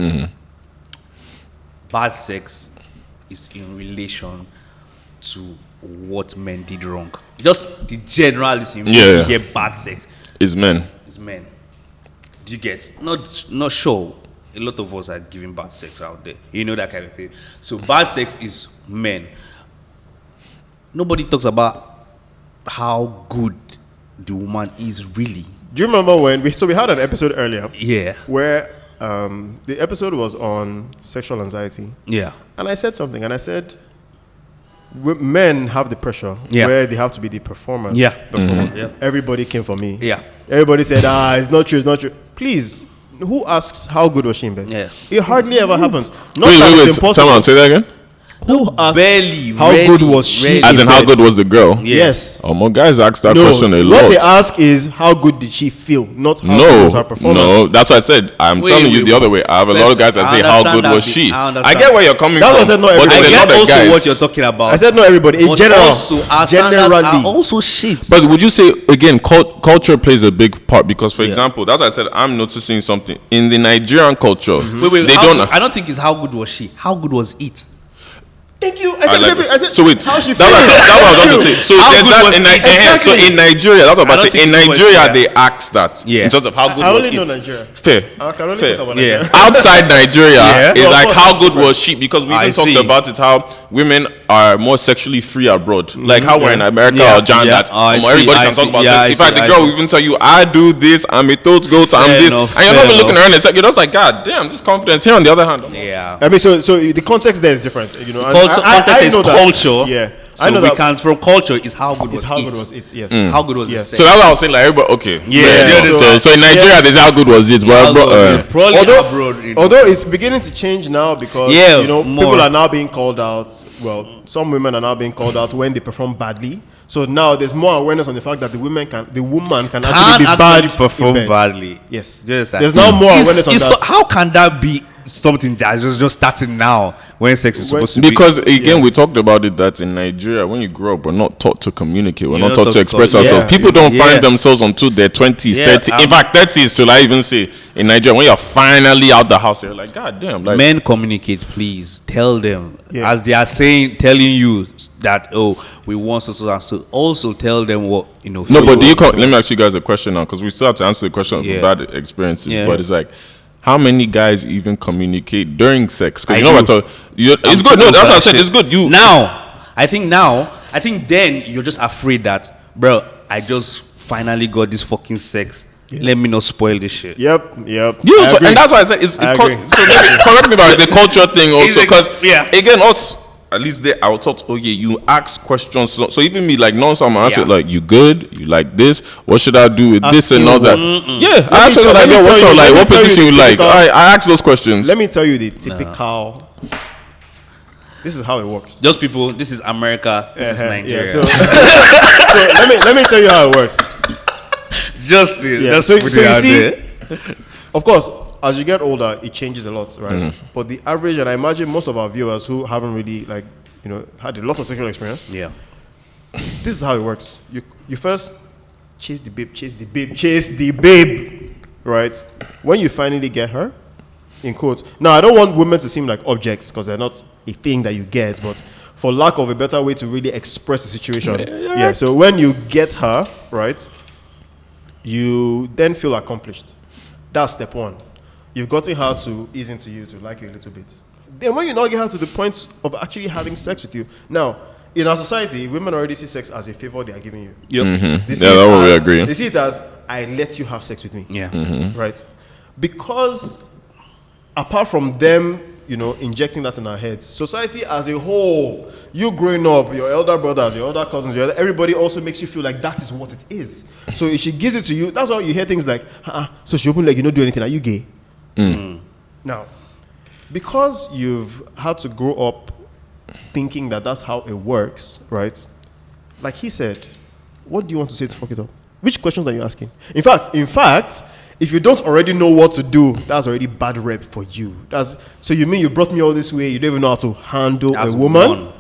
bad sex is in relation to what men did wrong. Just the generalism. You hear bad sex is men. Do you get? Not sure. A lot of us are giving bad sex out there. You know, that kind of thing. So bad sex is men. Nobody talks about how good the woman is really. Do you remember when we had an episode earlier? Yeah. Where the episode was on sexual anxiety. Yeah. And I said something, and I said men have the pressure where they have to be the performers. Yeah. Yeah. Everybody came for me. Yeah. Everybody said, it's not true. Please. Who asks how good was she in bed? Yeah. It hardly ever happens. Wait. Someone say that again. Who asked barely, how good was she? As in how good was the girl? Yes. More guys ask that question a lot. What they ask is how good did she feel, not how good was her performance. No, that's what I said. I'm telling you the other way. I have a lot of guys that say how good was she. I get where you're coming from. That wasn't not everybody. I get also what you're talking about. I said not everybody. In general, generally, also shit. But would you say again, culture plays a big part? Because for example, that's why I said I'm noticing something in the Nigerian culture. Wait. I don't think it's how good was she. How good was it? Thank you. I said, so wait, that's what I was going to say. So there's that so in Nigeria, that's what I'm saying. In Nigeria, they ask that in terms of how good was it. I only know Nigeria. Fair. I can only talk about Nigeria. Outside Nigeria, it's like how good was she? Because we even talked about it, how women are more sexually free abroad. Like how we're in America or John that everybody can talk about sex. In fact, the girl will even tell you, I do this, I'm a total goat, I'm this. And you're not even looking around and you're just like, God damn, this confidence here on the other hand. Yeah. I mean, so the context there is different. You know, Context is culture. Yeah. So I know we can from culture is how good was it. Yes. How good was it? So that's what I was saying. Like everybody, okay. Yeah. So in Nigeria, there's how good was it? But although it's beginning to change now because you know people are now being called out. Well, some women are now being called out when they perform badly. So now there's more awareness on the fact that the woman can actually be bad, perform badly. Yes, just there's now more awareness on that. So how can that be something that's just starting now when sex is supposed to be? Because again, we talked about it that in Nigeria, when you grow up, we're not taught to communicate. We're not taught to express ourselves. People don't find themselves until their 20s, 30s. In fact, 30s, till I even say in Nigeria, when you're finally out the house, you're like, God damn. Like, men communicate, please. Tell them as they are telling you that we want so. Also tell them what No, but let me ask you guys a question now because we still have to answer the question of bad experiences. But it's like, how many guys even communicate during sex? Because it's good. No, that's what I said. It's good. I think then you're just afraid that, bro, I just finally got this fucking sex. Yes. Let me not spoil this shit. Yep. And that's why I said so maybe correct me about it's a culture thing also because again us. At least I was taught, you ask questions. So even me, like, non-stop, I answer, like, you good? You like this? What should I do with this and all that? Yeah, I asked like, what's up? Like, what position you like? I ask those questions. Let me tell you the typical. This is how it works. Those people, this is America, this is Nigeria. So let me tell you how it works. Just put it out there. Of course, as you get older, it changes a lot, right? But the average, and I imagine most of our viewers who haven't really, had a lot of sexual experience. Yeah. This is how it works. You first chase the babe, right? When you finally get her, in quotes. Now, I don't want women to seem like objects because they're not a thing that you get, but for lack of a better way to really express the situation. Yeah. So when you get her, right, you then feel accomplished. That's step one. You've gotten her to ease into you, to like you a little bit. Then when you now get her to the point of actually having sex with you. Now, in our society, women already see sex as a favor they are giving you. Yep. Mm-hmm. We agree. They see it as, I let you have sex with me. Yeah. Mm-hmm. Right? Because apart from them, injecting that in our heads, society as a whole, you growing up, your elder brothers, your older cousins, everybody also makes you feel like that is what it is. So if she gives it to you, that's why you hear things like, so she opened like, you don't do anything, are you gay? Now, because you've had to grow up thinking that that's how it works, right? Like he said, what do you want to say to fuck it up? Which questions are you asking? In fact, if you don't already know what to do, that's already bad rep for you. So you mean you brought me all this way, you don't even know how to handle a woman?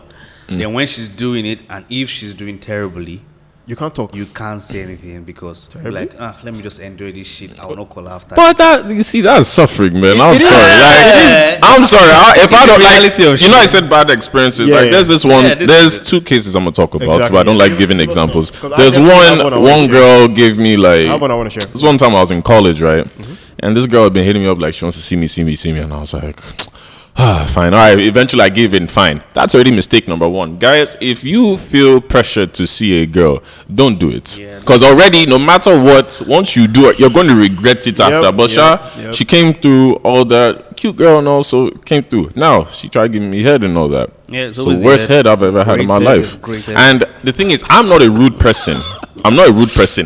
Then when she's doing it, and if she's doing terribly, you can't talk. You can't say anything because you're like, let me just enjoy this shit. I will not call after. But that's suffering, man. I'm sorry. I'm sorry. If I don't I said bad experiences. There's this one. There's two cases I'm gonna talk about, but I don't like giving examples. There's one girl gave me like. I want to share. This one time I was in college, right? And this girl had been hitting me up like she wants to see me, and I was like. Fine. All right. Eventually, I gave in. Fine. That's already mistake number one. Guys, if you feel pressured to see a girl, don't do it. Because already, no matter what, once you do it, you're going to regret it after. But she came through all that. Cute girl and also came through. Now, she tried giving me head and all that. Yeah, so worst head I've ever had in my life. And the thing is, I'm not a rude person.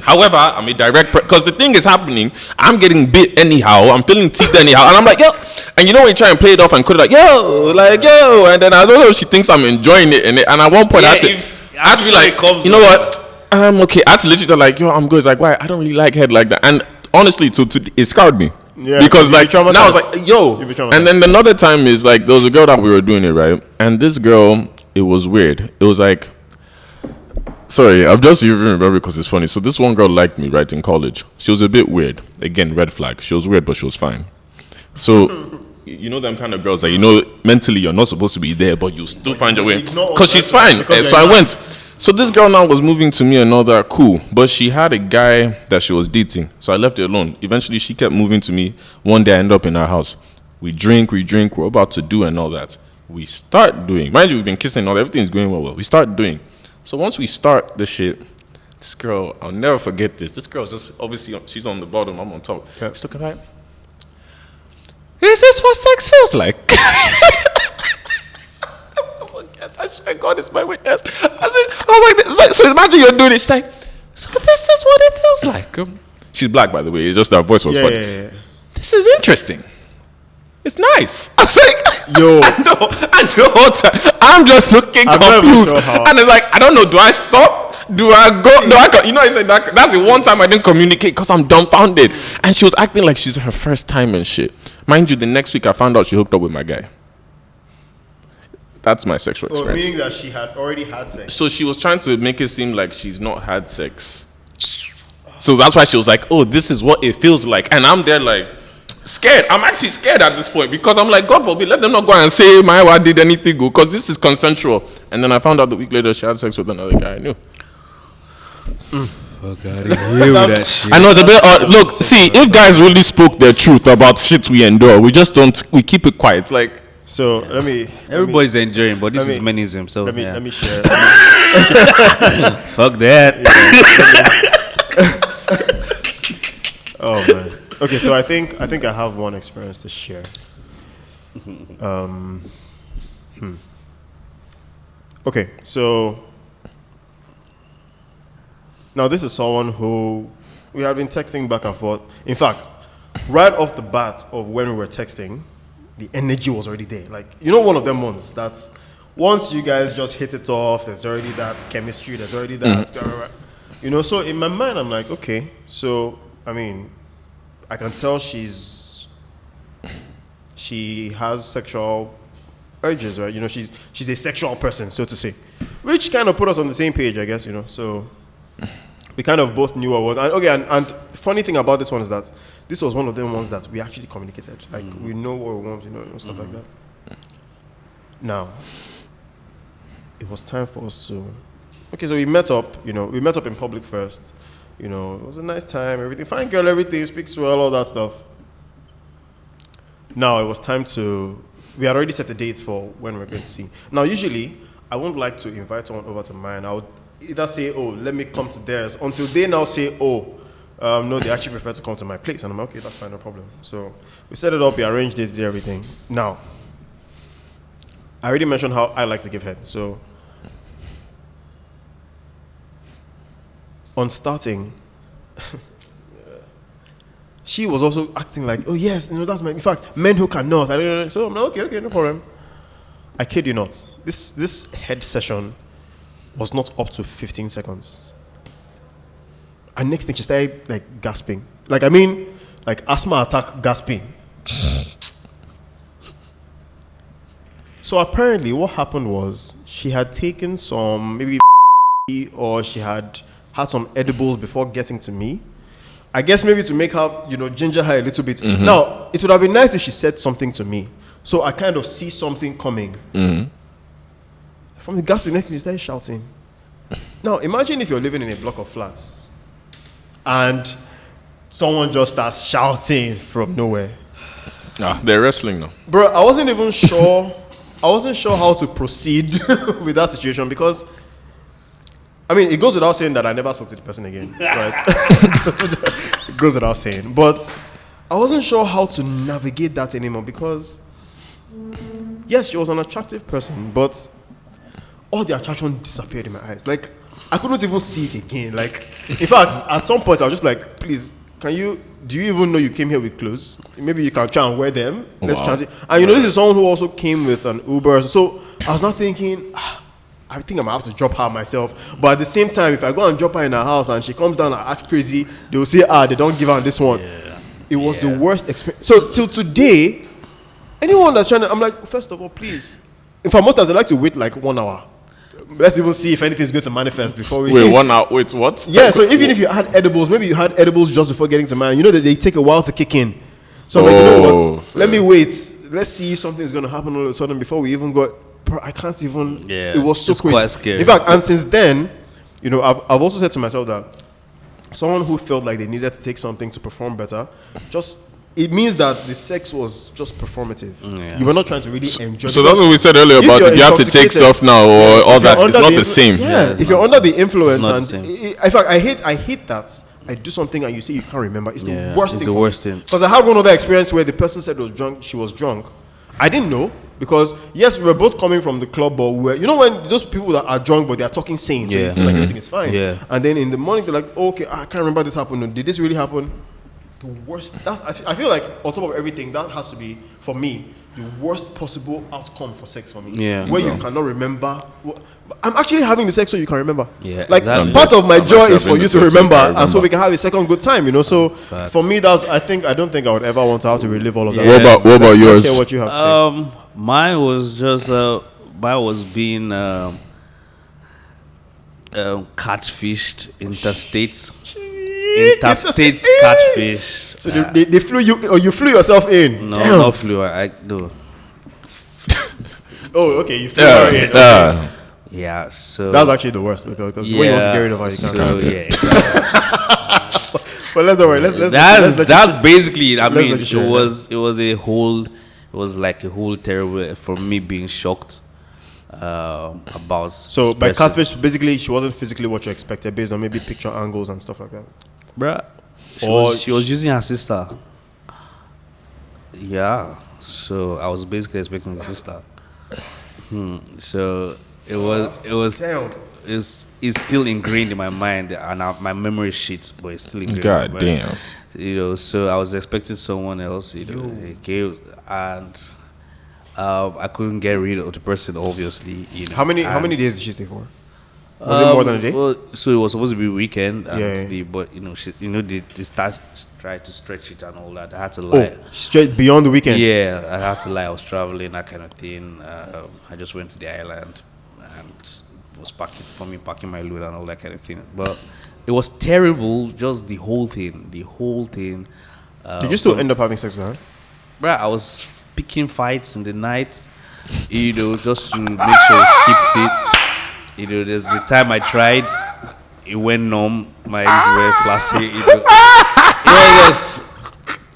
However, I'm a direct because the thing is happening. I'm getting bit anyhow. I'm feeling teeth anyhow. And I'm like, yo. And when you try and play it off and cut it like, yo. And then I don't know if she thinks I'm enjoying it. And at one point, I had to be like, you know what? I'm okay. I had to literally like, yo, I'm good. It's like, why? I don't really like head like that. And honestly, it scarred me. Yeah, because now I was like, yo. And then another time is like, there was a girl that we were doing it, right? And this girl, it was weird. It was like, sorry, I'm just even remembering because it's funny. So this one girl liked me, right, in college. She was a bit weird. Again, red flag. She was weird, but she was fine. So, them kind of girls that, mentally you're not supposed to be there, but you still find your way. Because she's fine. So I went. So this girl now was moving to me and all that, cool. But she had a guy that she was dating. So I left her alone. Eventually, she kept moving to me. One day, I ended up in her house. We drink, we're about to do and all that. We start doing. Mind you, we've been kissing, all everything's going well. We start doing. So once we start the shit, this girl, I'll never forget this. This girl's just, obviously, she's on the bottom, I'm on top. Yeah. She's looking like, is this what sex feels like? I swear God is my witness. I was like, so imagine you're doing it. She's like, so this is what it feels like. She's black, by the way. It's just her voice was funny. Yeah. This is interesting. It's nice. I was like, Yo. I know. I'm just looking confused. And it's like, I don't know. Do I stop? Do I go? Do I? You know, I said that's the one time I didn't communicate because I'm dumbfounded. And she was acting like she's her first time and shit. Mind you, the next week I found out she hooked up with my guy. That's my sexual experience. Meaning that she had already had sex. So she was trying to make it seem like she's not had sex. So that's why she was like, oh, this is what it feels like. And I'm there like, scared. I'm actually scared at this point because I'm like, God forbid, let them not go and say my wife did anything good because this is consensual. And then I found out the week later she had sex with another guy I knew. Fuck out of here with that shit. I know it's a bit. Look, see, if guys really spoke their truth about shit we endure, we just don't. We keep it quiet. Like, So everybody's enjoying, but this is Menisms. So let me share. Fuck that. Oh man. Okay, so I think I have one experience to share. Okay, so now this is someone who we had been texting back and forth. In fact, right off the bat of when we were texting, the energy was already there. Like, you know, one of them ones that once you guys just hit it off, there's already that chemistry, there's already that, you know. So in my mind, I'm like, okay, so I mean, I can tell she has sexual urges, right? You know, she's a sexual person, so to say, which kind of put us on the same page, I guess, you know. So we kind of both knew what. And okay, and the funny thing about this one is that this was one of them ones that we actually communicated. Like, we know what we want, you know, and stuff like that. Now, it was time for us to. Okay, so we met up. You know, we met up in public first. You know, it was a nice time. Everything fine, girl. Everything speaks well, all that stuff. Now it was time to. We had already set a date for when we're going to see. Now, usually, I won't like to invite someone over to mine. I would either say, oh, let me come to theirs, until they now say, oh, no, they actually prefer to come to my place. And I'm like, okay, that's fine, no problem. So we set it up, we arranged this, did everything. Now, I already mentioned how I like to give head. So on starting, she was also acting like, oh yes, you know, that's my, in fact, men who cannot. So I'm like, okay, no problem. I kid you not. This head session was not up to 15 seconds. And next thing, she started like gasping. Like, I mean, like asthma attack gasping. So apparently what happened was she had taken some, maybe or she had some edibles before getting to me. I guess maybe to make her, you know, ginger her a little bit. Mm-hmm. Now, it would have been nice if she said something to me. So I kind of see something coming. Mm-hmm. From the gasping, next thing she started shouting. Now, imagine if you're living in a block of flats and someone just starts shouting from nowhere. They're wrestling now. Bro, I wasn't even sure. I wasn't sure how to proceed with that situation because, I mean, it goes without saying that I never spoke to the person again, right? It goes without saying. But I wasn't sure how to navigate that anymore because, yes, she was an attractive person, but all the attraction disappeared in my eyes. Like, I couldn't even see it again. Like, in fact, at some point, I was just like, please, do you even know you came here with clothes? Maybe you can try and wear them. Let's transit. And you know, this is someone who also came with an Uber. So I was not thinking, I think I'm going to have to drop her myself. But at the same time, if I go and drop her in her house and she comes down and acts crazy, they'll say, they don't give her this one. Yeah. It was the worst experience. So till today, anyone that's trying to, I'm like, first of all, please. In fact, most times I like to wait like 1 hour. Let's even see if anything's going to manifest before we... Wait, 1 hour? Wait, what? Yeah, so even if you had edibles, maybe you had edibles just before getting to mine, you know that they take a while to kick in. So I'm like, you know what? Let me wait. Let's see if something's going to happen all of a sudden before we even got... Bro, I can't even... Yeah, it was so it's crazy. Quite scary. In fact, and since then, you know, I've also said to myself that someone who felt like they needed to take something to perform better, just it means that the sex was just performative. Yeah. You were not trying to really enjoy. So that's what we said earlier If about you're if you have to take intoxicated- stuff now or all that. It's not the same. Yeah, it's if you're not under the the influence, It's not and the same. in fact, I hate that I do something and you say you can't remember. It's the worst it's thing. the worst thing. Because I had one other experience where the person said she was drunk. I didn't know because yes, we were both coming from the club, but you know when those people that are drunk but they are talking sane, so you feel like everything is fine. Yeah. And then in the morning they're like, okay, I can't remember this happened. Did this really happen? The worst. I feel like on top of everything, that has to be for me the worst possible outcome for sex for me. Yeah. Where you cannot remember. I'm actually having the sex so you can remember. Yeah, Like exactly. part of my I'm joy actually is for having you the to sex so you remember, can and so remember. we can have a second good time. You know. So Facts. for me, I don't think I would ever want to have to relive all of that. Yeah. What about Let's yours? hear what you have to say. Mine was just mine was being catfished interstate catfish. So they flew you, or you flew yourself in? No, Damn. not flew. I no. Oh, okay, you flew her in. Okay. Yeah, so That's actually the worst because when you want to get rid of her, you can't. So yeah, But let's worry. Let's that's basically it. I let's mean, let you share, it was like a whole terrible for me being shocked about. So this by person. catfish, basically, she wasn't physically what you expected based on maybe picture angles and stuff like that. Bruh, Or she was using her sister. Yeah, so I was basically expecting the sister. So it was Damn. it's still ingrained in my mind and my memory sheet, but it's still ingrained. God in my damn. mind. You know, so I was expecting someone else. You know, okay, and I couldn't get rid of the person. Obviously, you know. How many days did she stay for? Was it more than a day? Well, so it was supposed to be weekend, and Yeah. but you know, they start tried to stretch it and all that. I had to lie. Oh, straight beyond the weekend. Yeah, I had to lie. I was traveling, that kind of thing. I just went to the island and was packing my load and all that kind of thing. But it was terrible, just the whole thing. Did you still end up having sex with her? Bruh, I was picking fights in the night, you know, just to make sure I skipped it. You know, there's the time I tried, it went numb. My eyes were flashing. You know. Yes,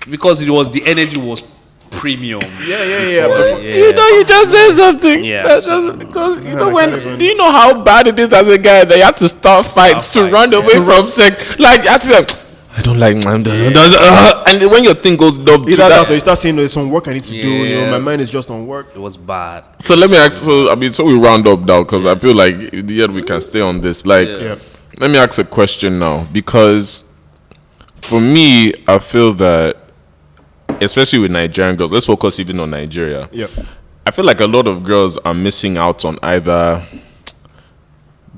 because the energy was premium. Yeah. Before, You know, you just say something. Yeah. That's just because you know when. Do you know how bad it is as a guy that you have to start fights to fights, run yeah. away from sex? Like you have to be like, I don't like man. And when your thing goes dumb to Either that or that. you start saying there's some work I need to do. You know, Yeah. my mind is just on work. It was bad. So let me ask. So we round up now because I feel like in the end we can stay on this. Like, Yeah. let me ask a question now because for me, I feel that especially with Nigerian girls, let's focus even on Nigeria. Yeah. I feel like a lot of girls are missing out on either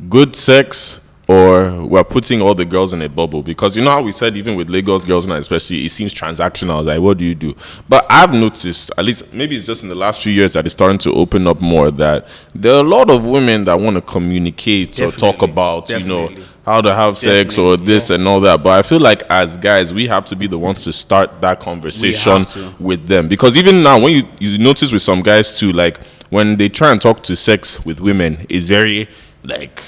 good sex or we're putting all the girls in a bubble because you know how we said even with Lagos girls now especially it seems transactional, like what do you do? But I've noticed, at least maybe it's just in the last few years that it's starting to open up more, that there are a lot of women that want to communicate or talk Definitely. about you know Definitely. how to have sex or this and all that. But I feel like as guys we have to be the ones to start that conversation to. with them because even now when you notice with some guys too, like when they try and talk to sex with women, it's very like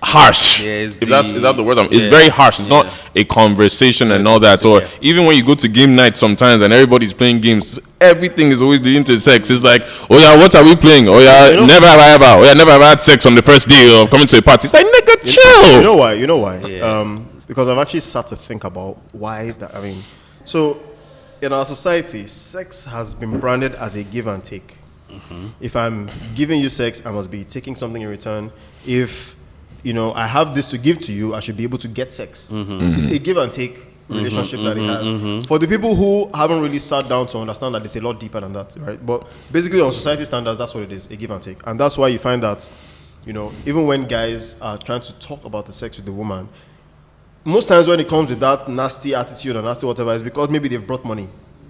harsh. Yeah, it's Is that the word? It's yeah. very harsh. It's not a conversation and all that. Or even when you go to game night sometimes and everybody's playing games, everything is always leading to sex. It's like, oh yeah, what are we playing? Oh yeah, never have I ever. Oh yeah, never have I had sex on the first day of coming to a party. It's like, nigga, chill. You know why? Yeah. Because I've actually started to think about why that. I mean, so in our society, sex has been branded as a give and take. If I'm giving you sex, I must be taking something in return. If you know I have this to give to you, I should be able to get sex. It's a give and take relationship that it has. For the people who haven't really sat down to understand that it's a lot deeper than that, right? But basically on society standards, that's what it is, a give and take. And that's why you find that, you know, even when guys are trying to talk about the sex with the woman, most times when it comes with that nasty attitude or nasty whatever, it's because maybe they've brought money,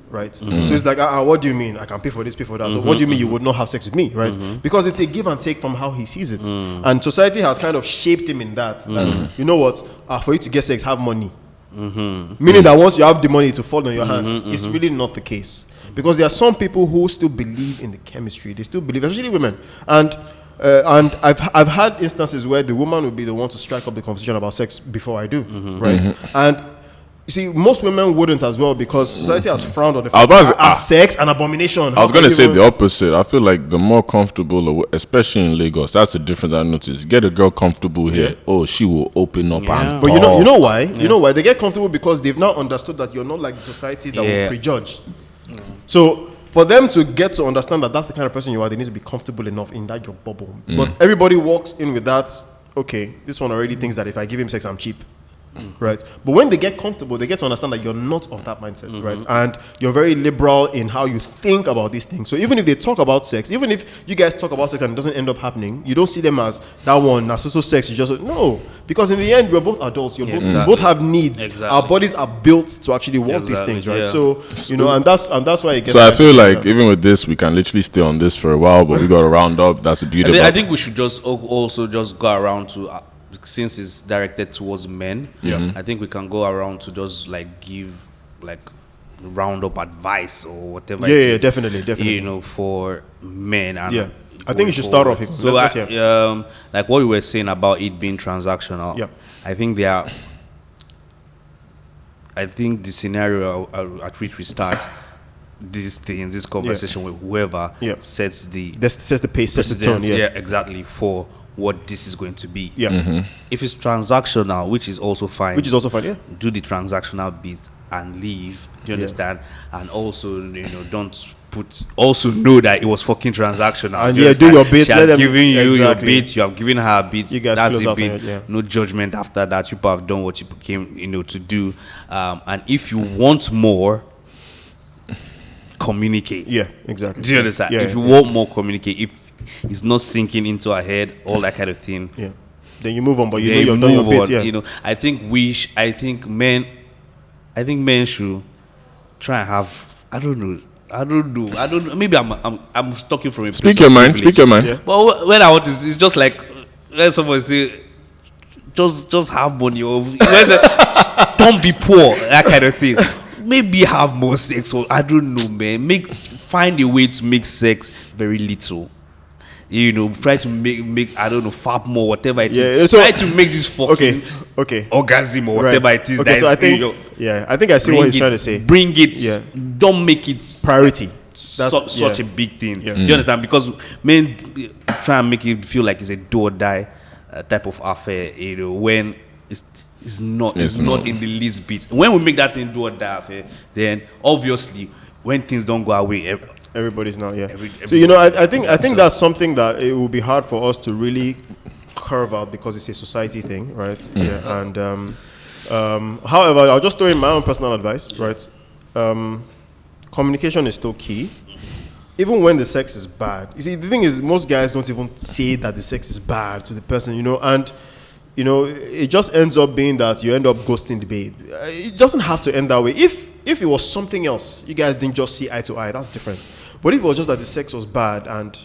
right? So it's like, what do you mean? I can pay for this, pay for that. So what do you mean you would not have sex with me, right? Because it's a give and take from how he sees it. And society has kind of shaped him in that, you know what, for you to get sex, have money. Meaning that once you have the money to fall on your hands, it's really not the case. Because there are some people who still believe in the chemistry. They still believe, especially women. And I've had instances where the woman would be the one to strike up the conversation about sex before I do, right? And You see, most women wouldn't as well because society has frowned on the I was about to fact sex and abomination. I was going to say the opposite. I feel like the more comfortable, especially in Lagos, that's the difference I noticed. Get a girl comfortable here, she will open up and But talk. you know why? You know why? They get comfortable because they've now understood that you're not like the society that will prejudge. So for them to get to understand that that's the kind of person you are, they need to be comfortable enough in that your bubble. But everybody walks in with that, okay, this one already thinks that if I give him sex, I'm cheap. Right, but when they get comfortable, they get to understand that you're not of that mindset, right? And you're very liberal in how you think about these things. So even if they talk about sex, even if you guys talk about sex and it doesn't end up happening, you don't see them as that one, that's also sex. You just no, because in the end, we're both adults. You both have needs. Exactly. Our bodies are built to actually want these things, right? So you know, and that's why it gets. So I feel like even with this, we can literally stay on this for a while, but we got to round up. That's a beautiful. I think we should just also just go around to. Since it's directed towards men, I think we can go around to just like give like round up advice or whatever. Yeah, definitely. You know, for men. And I think you should start off. So let's like what we were saying about it being transactional. Yeah, I think the scenario at which we start these things, this conversation with whoever sets the pace, sets the tone. Yeah, exactly for what this is going to be. If it's transactional, which is also fine, do the transactional bit and leave. Do you understand? And also, you know, don't also know that it was fucking transactional. And do your bit. She has given you your bit. You have given her a bit. You guys that's a bit. No judgment after that. You have done what you came, you know, to do. And if you want more, communicate. Yeah, exactly. Do you understand? If you want more, communicate. If it's not sinking into our head, all that kind of thing. Yeah. Then you move on, but you know you've done your bits. Yeah. You know, I think men should try and have. I don't know. Maybe I'm talking from a place. Speak your mind. Yeah. But when I want to, it's just like when someone say, just have money. Or don't be poor. That kind of thing. Maybe have more sex, or I don't know, man. Find a way to make sex very little. You know, try to make I don't know, fap more, whatever it is. So, try to make this fucking orgasm or whatever it is. Okay, so I think I see what he's trying to say. Bring it. Yeah. Don't make it priority. Such a big thing. Yeah. Do you understand? Because men try and make it feel like it's a do or die type of affair. You know, when it's not in the least bit. When we make that thing do or die affair, then obviously when things don't go away, everybody's not. So you know, I think that's something that it will be hard for us to really curve out because it's a society thing, right? Yeah. And however, I'll just throw in my own personal advice, right? Communication is still key, even when the sex is bad. You see, the thing is, most guys don't even say that the sex is bad to the person, you know, and you know, it just ends up being that you end up ghosting the babe. It doesn't have to end that way. If it was something else, you guys didn't just see eye to eye, that's different. But if it was just that the sex was bad, and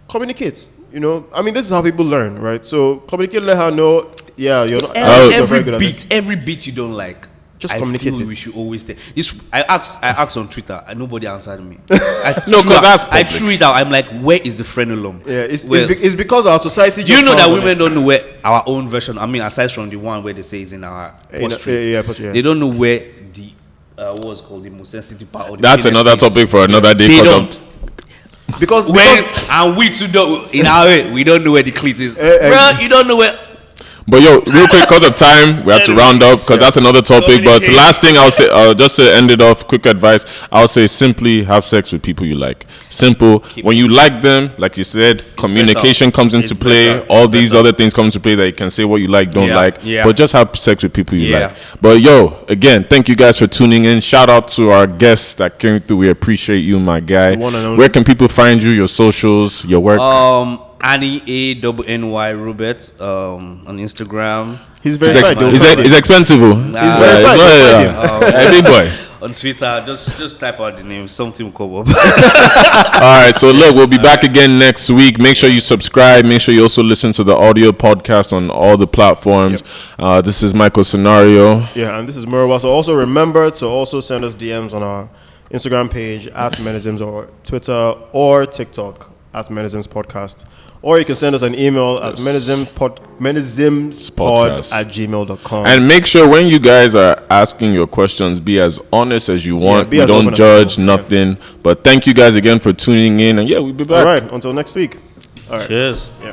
communicate, you know, I mean, this is how people learn, right? So communicate, let her know, you're not. Every bit you don't like, just communicate it. We should always take this. I asked on Twitter and nobody answered me. I threw it out. I'm like, where is the frenulum? Yeah, it's because our society. Do you know that women don't know where our own version? I mean, aside from the one where they say it's in our posturing, they don't know where the what's called the most sensitive part of the that's another topic for another day. They don't. Because and we too don't in our way, we don't know where the clit is. Bro, you don't know where. But yo, real quick, because of time, we have to round up because that's another topic. But last thing I'll say, just to end it off, quick advice, I'll say simply have sex with people you like. Simple. When you like them, like you said, communication comes into play. All these other things come into play that you can say what you like, don't like. Yeah. But just have sex with people you like. But yo, again, thank you guys for tuning in. Shout out to our guests that came through. We appreciate you, my guy. Where can people find you? Your socials, your work? Anny Robert on Instagram. He's very He's expensive. He's very big boy. On Twitter, just type out the name. Something will come up. All right, so look, we'll be back again next week. Make sure you subscribe. Make sure you also listen to the audio podcast on all the platforms. This is Michael Scenario. Yeah, and this is Murwa. So also remember to also send us DMs on our Instagram page at Menisms or Twitter or TikTok. at Menisms Podcast. Or you can send us an email at menizmspod@gmail.com. And make sure when you guys are asking your questions, be as honest as you want. We don't judge nothing. Yeah. But thank you guys again for tuning in. And we'll be back. All right. Until next week. All right. Cheers. Yeah.